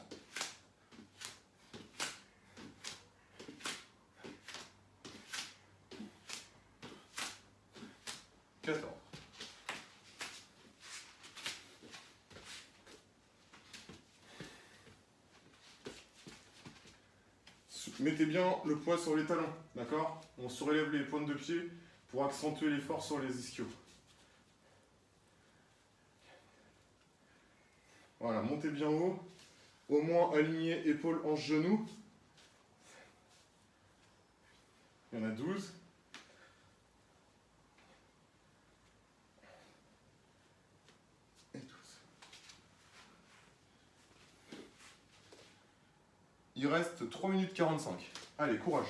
Mettez bien le poids sur les talons, d'accord? On surélève les pointes de pied pour accentuer l'effort sur les ischios. Voilà, montez bien haut, au moins aligné épaules, hanches, genoux. Il y en a 12. Et 12. Il reste 3 minutes 45. Allez, courage.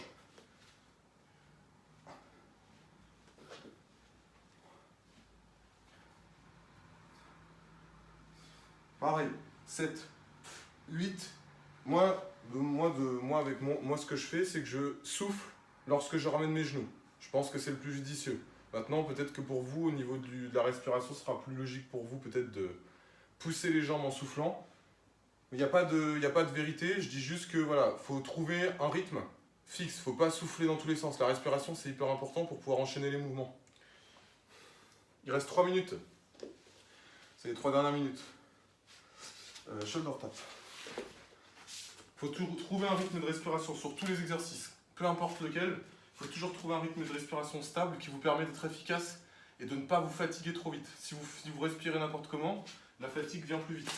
Pareil, 7, 8. Moi, ce que je fais, c'est que je souffle lorsque je ramène mes genoux. Je pense que c'est le plus judicieux. Maintenant, peut-être que pour vous, au niveau de la respiration, ce sera plus logique pour vous, peut-être de pousser les jambes en soufflant. Il n'y a pas de vérité, je dis juste que voilà, faut trouver un rythme fixe, faut pas souffler dans tous les sens. La respiration, c'est hyper important pour pouvoir enchaîner les mouvements. Il reste 3 minutes. C'est les 3 dernières minutes. Shoulder tap. Faut trouver un rythme de respiration sur tous les exercices, peu importe lequel. Il faut toujours trouver un rythme de respiration stable qui vous permet d'être efficace et de ne pas vous fatiguer trop vite. Si vous respirez n'importe comment, la fatigue vient plus vite.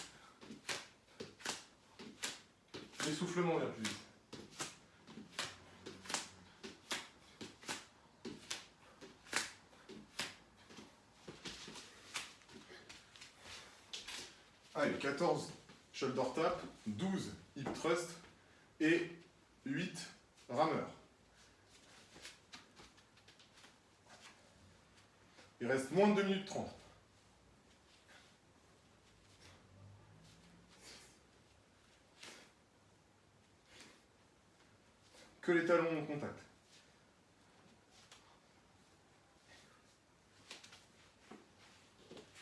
L'essoufflement vient plus vite. Allez, 14 shoulder tap, 12 hip thrust et 8 rameur. Il reste moins de 2 minutes 30. Que les talons en contact.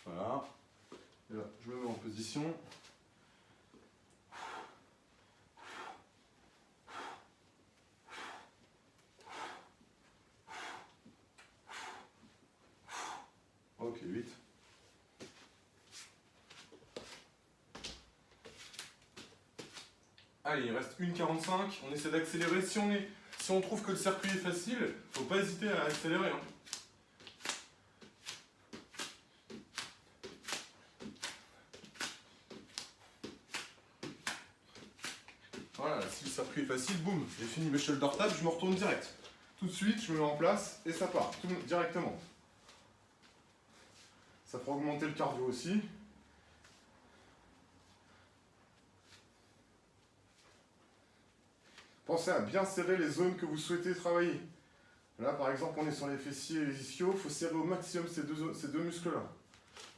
Voilà. Et là, je me mets en position. Ok, 8. Allez, il reste 1,45. On essaie d'accélérer. Si on trouve que le circuit est facile, faut pas hésiter à accélérer. Hein. Voilà, si le circuit est facile, boum, j'ai fini mes shoulder taps, je me retourne direct. Tout de suite, je me mets en place et ça part, directement. Ça fera augmenter le cardio aussi. Pensez à bien serrer les zones que vous souhaitez travailler. Là, par exemple, on est sur les fessiers et les ischios, il faut serrer au maximum ces deux muscles-là.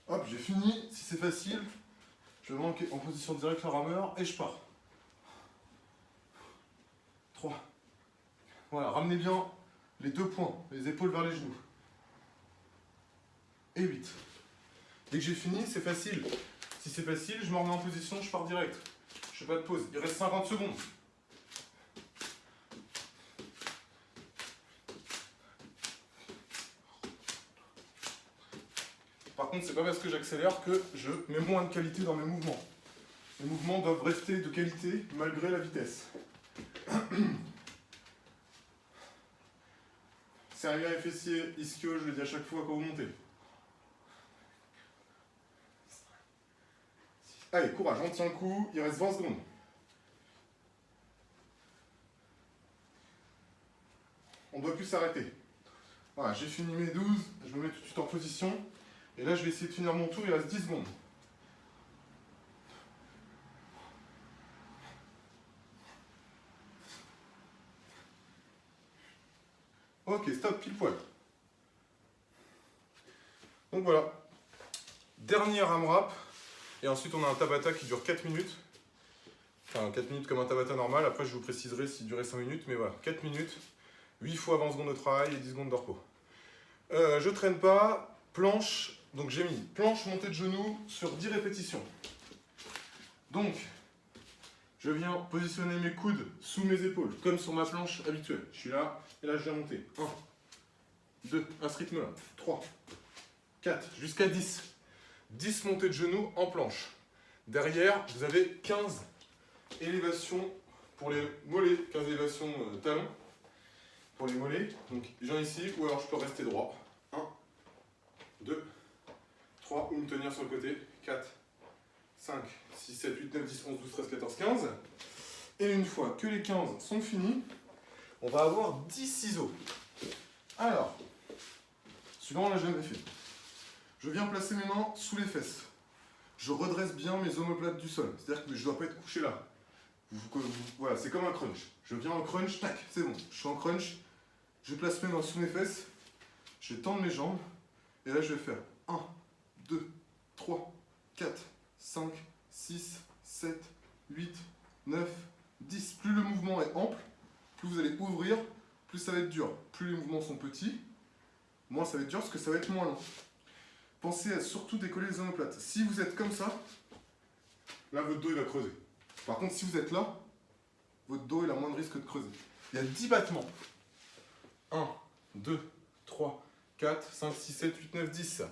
Hop, j'ai fini. Si c'est facile, je vais monter en position directe le rameur et je pars. 3. Voilà, ramenez bien les 2 points, les épaules vers les genoux. Et 8. Dès que j'ai fini, c'est facile. Si c'est facile, je me remets en position, je pars direct. Je fais pas de pause. Il reste 50 secondes. Par contre, c'est pas parce que j'accélère que je mets moins de qualité dans mes mouvements. Les mouvements doivent rester de qualité malgré la vitesse. Cervical et fessier, ischio, je le dis à chaque fois quand vous montez. Allez, courage, on tient le coup, il reste 20 secondes. On ne doit plus s'arrêter. Voilà, j'ai fini mes 12, je me mets tout de suite en position. Et là, je vais essayer de finir mon tour, il reste 10 secondes. Ok, stop, pile poil. Donc voilà. Dernier AMRAP. Et ensuite, on a un Tabata qui dure 4 minutes. Enfin, 4 minutes comme un Tabata normal. Après, je vous préciserai s'il durait 5 minutes. Mais voilà, 4 minutes. 8 fois 20 secondes de travail et 10 secondes de repos. Je traîne pas. Planche. Donc, j'ai mis planche montée de genoux sur 10 répétitions. Donc, je viens positionner mes coudes sous mes épaules, comme sur ma planche habituelle. Je suis là, et là, je viens monter. 1, 2, à ce rythme-là. 3, 4, jusqu'à 10. 10 montées de genoux en planche. Derrière, vous avez 15 élévations pour les mollets, 15 élévations talons pour les mollets. Donc, je viens ici, ou alors je peux rester droit. 1, 2, 3, ou me tenir sur le côté. 4, 5, 6, 7, 8, 9, 10, 11, 12, 13, 14, 15. Et une fois que les 15 sont finis, on va avoir 10 ciseaux. Alors, celui-là, on l'a jamais fait. Je viens placer mes mains sous les fesses. Je redresse bien mes omoplates du sol. C'est-à-dire que je ne dois pas être couché là. Voilà, c'est comme un crunch. Je viens en crunch, tac, c'est bon. Je suis en crunch, je place mes mains sous mes fesses, je vais tendre mes jambes, et là je vais faire 1, 2, 3, 4, 5, 6, 7, 8, 9, 10. Plus le mouvement est ample, plus vous allez ouvrir, plus ça va être dur. Plus les mouvements sont petits, moins ça va être dur parce que ça va être moins long. Pensez à surtout décoller les omoplates. Si vous êtes comme ça, là votre dos il va creuser. Par contre, si vous êtes là, votre dos il a moins de risque de creuser. Il y a 10 battements. 1, 2, 3, 4, 5, 6, 7, 8, 9, 10.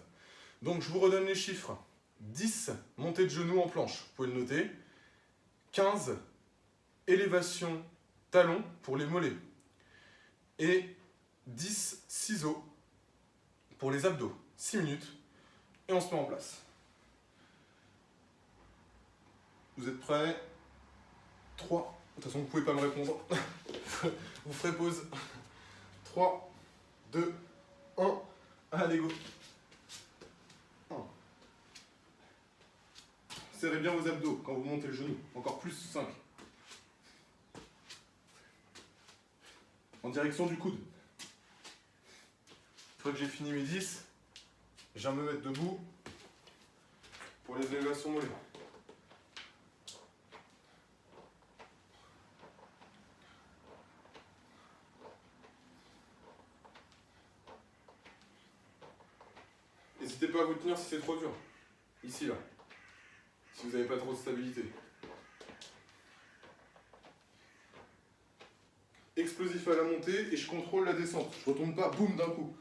Donc je vous redonne les chiffres. 10 montées de genoux en planche, vous pouvez le noter. 15 élévation talons pour les mollets. Et 10 ciseaux pour les abdos. 6 minutes. Et on se met en place. Vous êtes prêts? 3. De toute façon, vous ne pouvez pas me répondre. Vous ferez pause. 3, 2, 1. Allez, go. 1. Serrez bien vos abdos quand vous montez le genou. Encore plus, 5. En direction du coude. Une fois que j'ai fini mes 10, je viens me mettre debout pour les élévations mollets. N'hésitez pas à vous tenir si c'est trop dur. Ici, là. Si vous n'avez pas trop de stabilité. Explosif à la montée et je contrôle la descente. Je ne retourne pas, boum, d'un coup.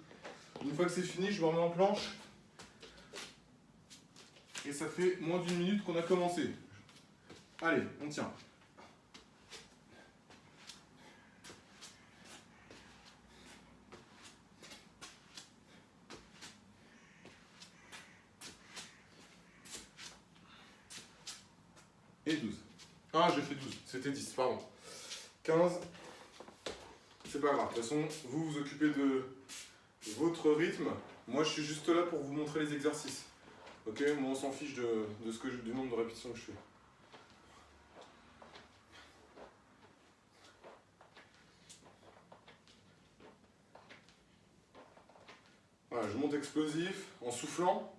Une fois que c'est fini, je me remets en planche. Et ça fait moins d'1 minute qu'on a commencé. Allez, on tient. Et 12. Ah, j'ai fait 12. C'était 10, pardon. 15. C'est pas grave. De toute façon, vous vous occupez de votre rythme. Moi, je suis juste là pour vous montrer les exercices. Ok, moi, on s'en fiche du nombre de répétitions que je fais. Voilà, je monte explosif en soufflant.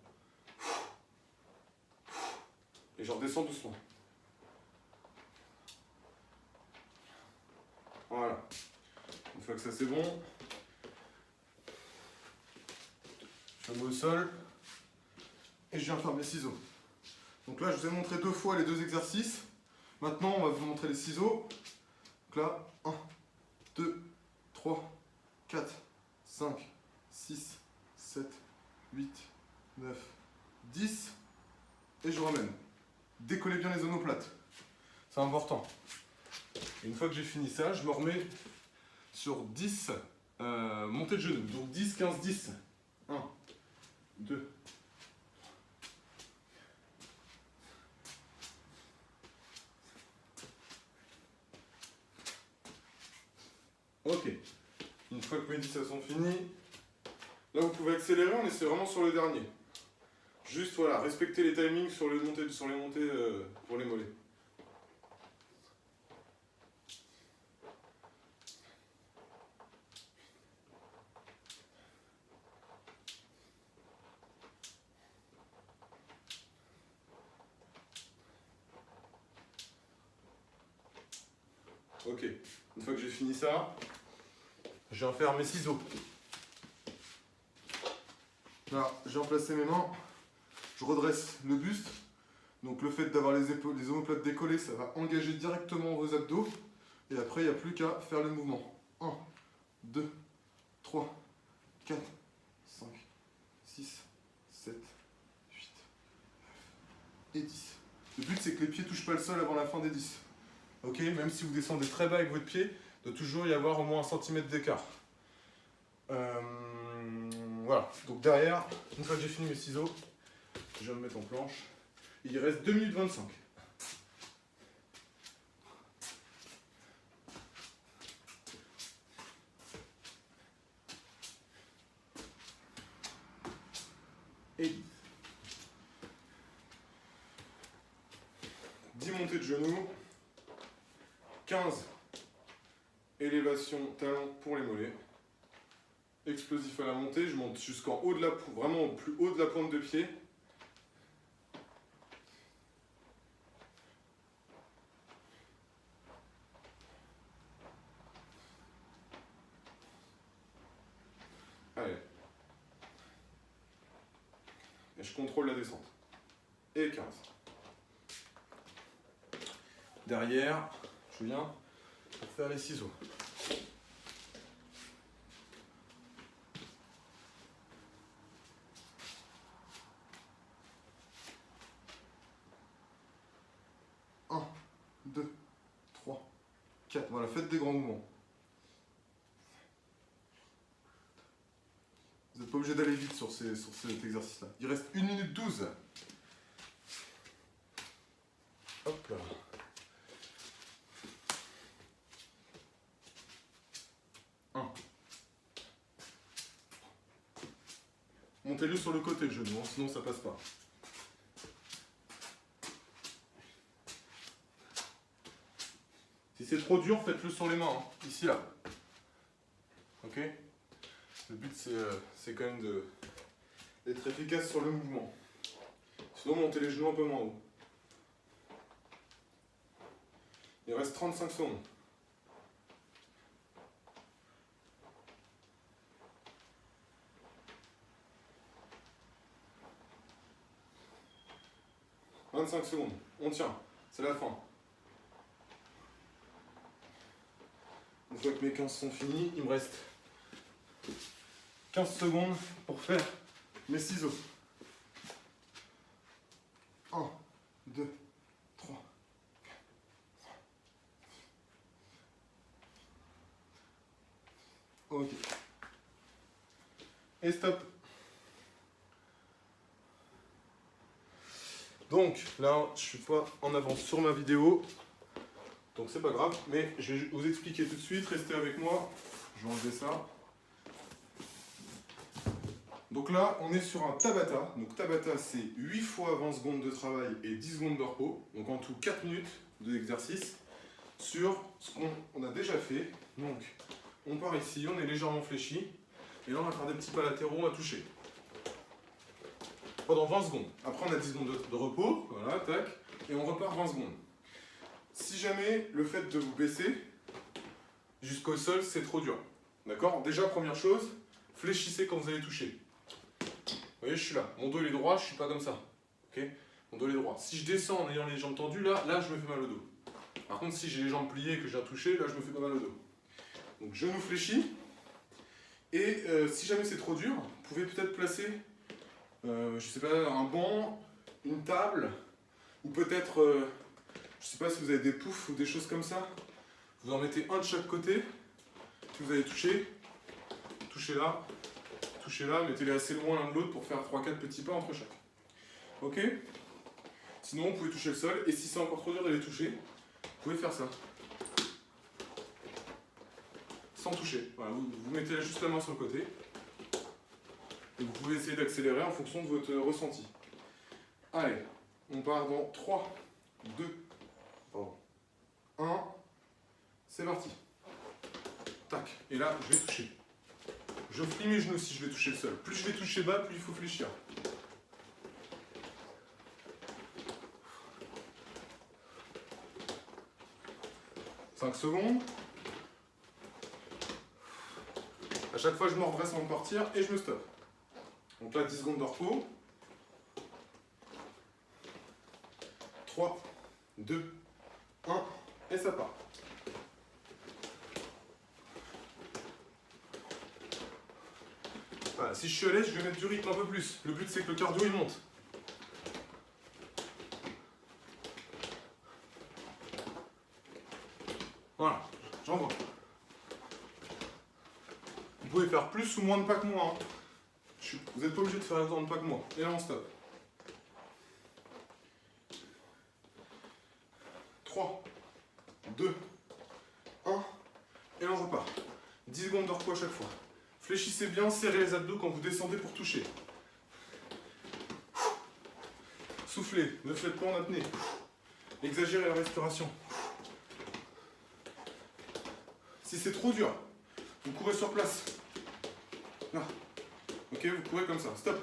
Et je redescends doucement. Voilà. Une fois que ça c'est bon, je me mets au sol et je viens faire mes ciseaux. Donc là, je vous ai montré 2 fois les 2 exercices. Maintenant, on va vous montrer les ciseaux. Donc là, 1, 2, 3, 4, 5, 6, 7, 8, 9, 10. Et je ramène. Décollez bien les omoplates. C'est important. Une fois que j'ai fini ça, je me remets sur 10 montées de genoux. Donc 10, 15, 10. 1, 2. Ok. Une fois que mes 10 sont finis, là vous pouvez accélérer, on est vraiment sur le dernier. Juste voilà, respectez les timings sur les montées pour les mollets. Ok, une fois que j'ai fini ça, je viens faire mes ciseaux. Là, j'ai emplacé mes mains, je redresse le buste. Donc le fait d'avoir les omoplates décollées, ça va engager directement vos abdos. Et après, il n'y a plus qu'à faire le mouvement. 1, 2, 3, 4, 5, 6, 7, 8 et 10. Le but, c'est que les pieds ne touchent pas le sol avant la fin des 10. Ok, même si vous descendez très bas avec votre pied, il doit toujours y avoir au moins 1 cm d'écart. Voilà, donc derrière, une fois que j'ai fini mes ciseaux, je vais me mettre en planche. Il reste 2 minutes 25. Et 10 montées de genoux, 15 élévation talon pour les mollets. Explosif à la montée, je monte jusqu'en haut de la vraiment au plus haut de la pointe de pied. Allez. Et je contrôle la descente. Et 15. Derrière, je viens pour faire les ciseaux. Un, 2, 3, 4. Voilà, faites des grands mouvements. Vous n'êtes pas obligé d'aller vite sur cet exercice-là. Il reste 1 minute 12. Hop là. Montez-le sur le côté le genou, hein, sinon ça passe pas. Si c'est trop dur, faites-le sur les mains, hein, ici là. Ok? Le but c'est quand même d'être efficace sur le mouvement. Sinon montez les genoux un peu moins haut. Il reste 35 secondes. « 25 secondes, on tient, c'est la fin. Une fois que mes 15 sont finis, il me reste 15 secondes pour faire mes ciseaux. 1, 2, 3. Ok. Et stop. Donc là, je suis pas en avance sur ma vidéo, donc c'est pas grave, mais je vais vous expliquer tout de suite, restez avec moi, je vais enlever ça. Donc là, on est sur un Tabata, donc Tabata c'est 8 fois 20 secondes de travail et 10 secondes de repos, donc en tout 4 minutes d'exercice sur ce qu'on a déjà fait. Donc on part ici, on est légèrement fléchi, et là on va faire des petits pas latéraux à toucher. Pendant 20 secondes. Après, on a 10 secondes de repos, voilà, tac, et on repart 20 secondes. Si jamais le fait de vous baisser jusqu'au sol, c'est trop dur. D'accord? Déjà, première chose, fléchissez quand vous allez toucher. Vous voyez, je suis là. Mon dos il est droit, je suis pas comme ça. Ok? Mon dos il est droit. Si je descends en ayant les jambes tendues, là, je me fais mal au dos. Par contre, si j'ai les jambes pliées et que j'ai touché, là, je me fais pas mal au dos. Donc, genou fléchi. Et si jamais c'est trop dur, vous pouvez peut-être placer je sais pas, un banc, une table, ou peut-être, je sais pas si vous avez des poufs ou des choses comme ça. Vous en mettez un de chaque côté, que vous allez toucher, touchez là, mettez-les assez loin l'un de l'autre pour faire 3-4 petits pas entre chaque. Ok? Sinon, vous pouvez toucher le sol, et si c'est encore trop dur de les toucher, vous pouvez faire ça. Sans toucher. Voilà, vous mettez juste la main sur le côté. Et vous pouvez essayer d'accélérer en fonction de votre ressenti. Allez, on part dans 3, 2, 1. C'est parti. Tac. Et là, je vais toucher. Je plie mes genoux si je vais toucher le sol. Plus je vais toucher bas, plus il faut fléchir. 5 secondes. À chaque fois, je me redresse avant de partir et je me stoppe. Donc là, 10 secondes de repos. 3, 2, 1, et ça part. Voilà, si je suis à l'aise, je vais mettre du rythme un peu plus. Le but, c'est que le cardio, il monte. Voilà, j'envoie. Vous pouvez faire plus ou moins de pas que moi. Hein. Vous n'êtes pas obligé de faire autant de pas que moi. Et là, on stoppe. 3, 2, 1, et on repart. 10 secondes de repos à chaque fois. Fléchissez bien, serrez les abdos quand vous descendez pour toucher. Soufflez, ne faites pas en apnée. Exagérez la respiration. Si c'est trop dur, vous courez sur place. Là. Ok, vous courez comme ça. Stop.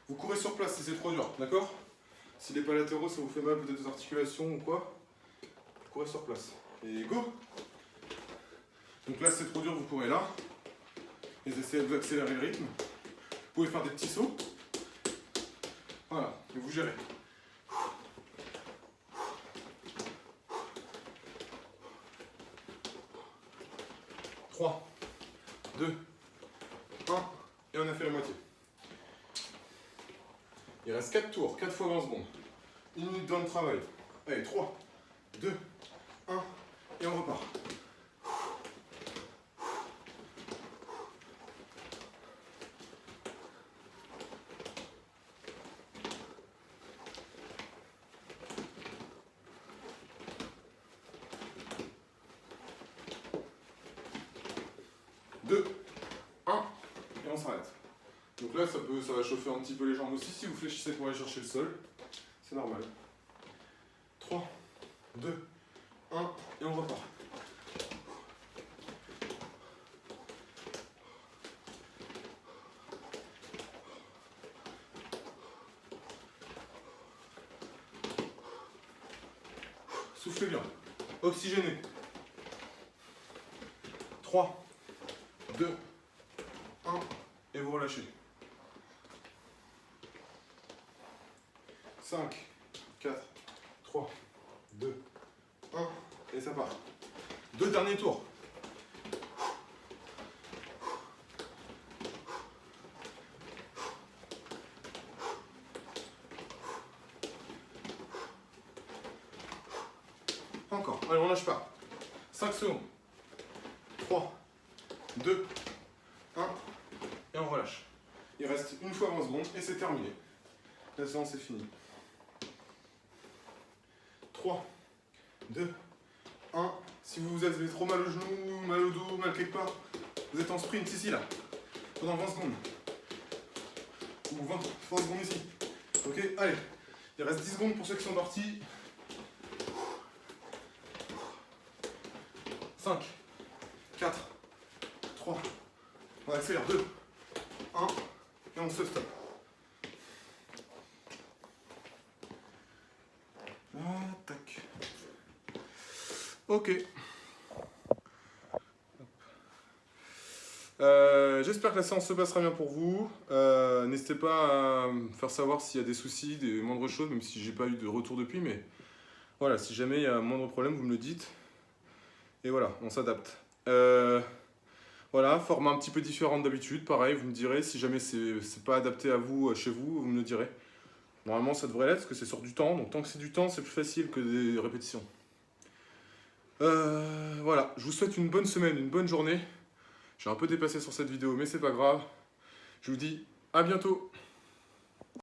Vous courez sur place si c'est trop dur, d'accord? Si les pas latéraux, ça vous fait mal, peut-être des articulations ou quoi, vous courez sur place. Et go! Donc là, si c'est trop dur, vous courez là. Et essayez d'accélérer le rythme. Vous pouvez faire des petits sauts. Voilà, et vous gérez. 3, 2, 1, et on a fait la moitié. Il reste 4 tours, 4 fois 20 secondes. 1 minute dans le travail. Allez, 3, 2, 1, et on repart. Deux, 1, et on s'arrête. Donc là, ça va chauffer un petit peu les jambes aussi si vous fléchissez pour aller chercher le sol. C'est normal. 3, 2, 1, et on repart. Soufflez bien. Oxygénez. 3, 2, 1, et vous relâchez. 5, 4, 3, 2, 1, et ça part. 2 derniers tours. Encore, allez, on lâche pas. 5 secondes. 3, 2, 1, et on relâche. Il reste une fois 20 secondes et c'est terminé. La séance est finie. 3, 2, 1. Si vous avez trop mal au genou, mal au dos, mal quelque part, vous êtes en sprint ici, là, pendant 20 secondes. Ou 20 secondes ici. Ok, allez. Il reste 10 secondes pour ceux qui sont partis. 5, 4, 3, on accélère, 2, 1, et on se stoppe. Tac. Ok. J'espère que la séance se passera bien pour vous. N'hésitez pas à me faire savoir s'il y a des soucis, des moindres choses, même si j'ai pas eu de retour depuis, mais voilà, si jamais il y a un moindre problème, vous me le dites. Et voilà, on s'adapte. Voilà, format un petit peu différent d'habitude, pareil, vous me direz, si jamais c'est pas adapté à vous, chez vous, vous me le direz. Normalement, ça devrait l'être, parce que c'est sur du temps, donc tant que c'est du temps, c'est plus facile que des répétitions. Voilà, je vous souhaite une bonne semaine, une bonne journée. J'ai un peu dépassé sur cette vidéo, mais c'est pas grave. Je vous dis à bientôt.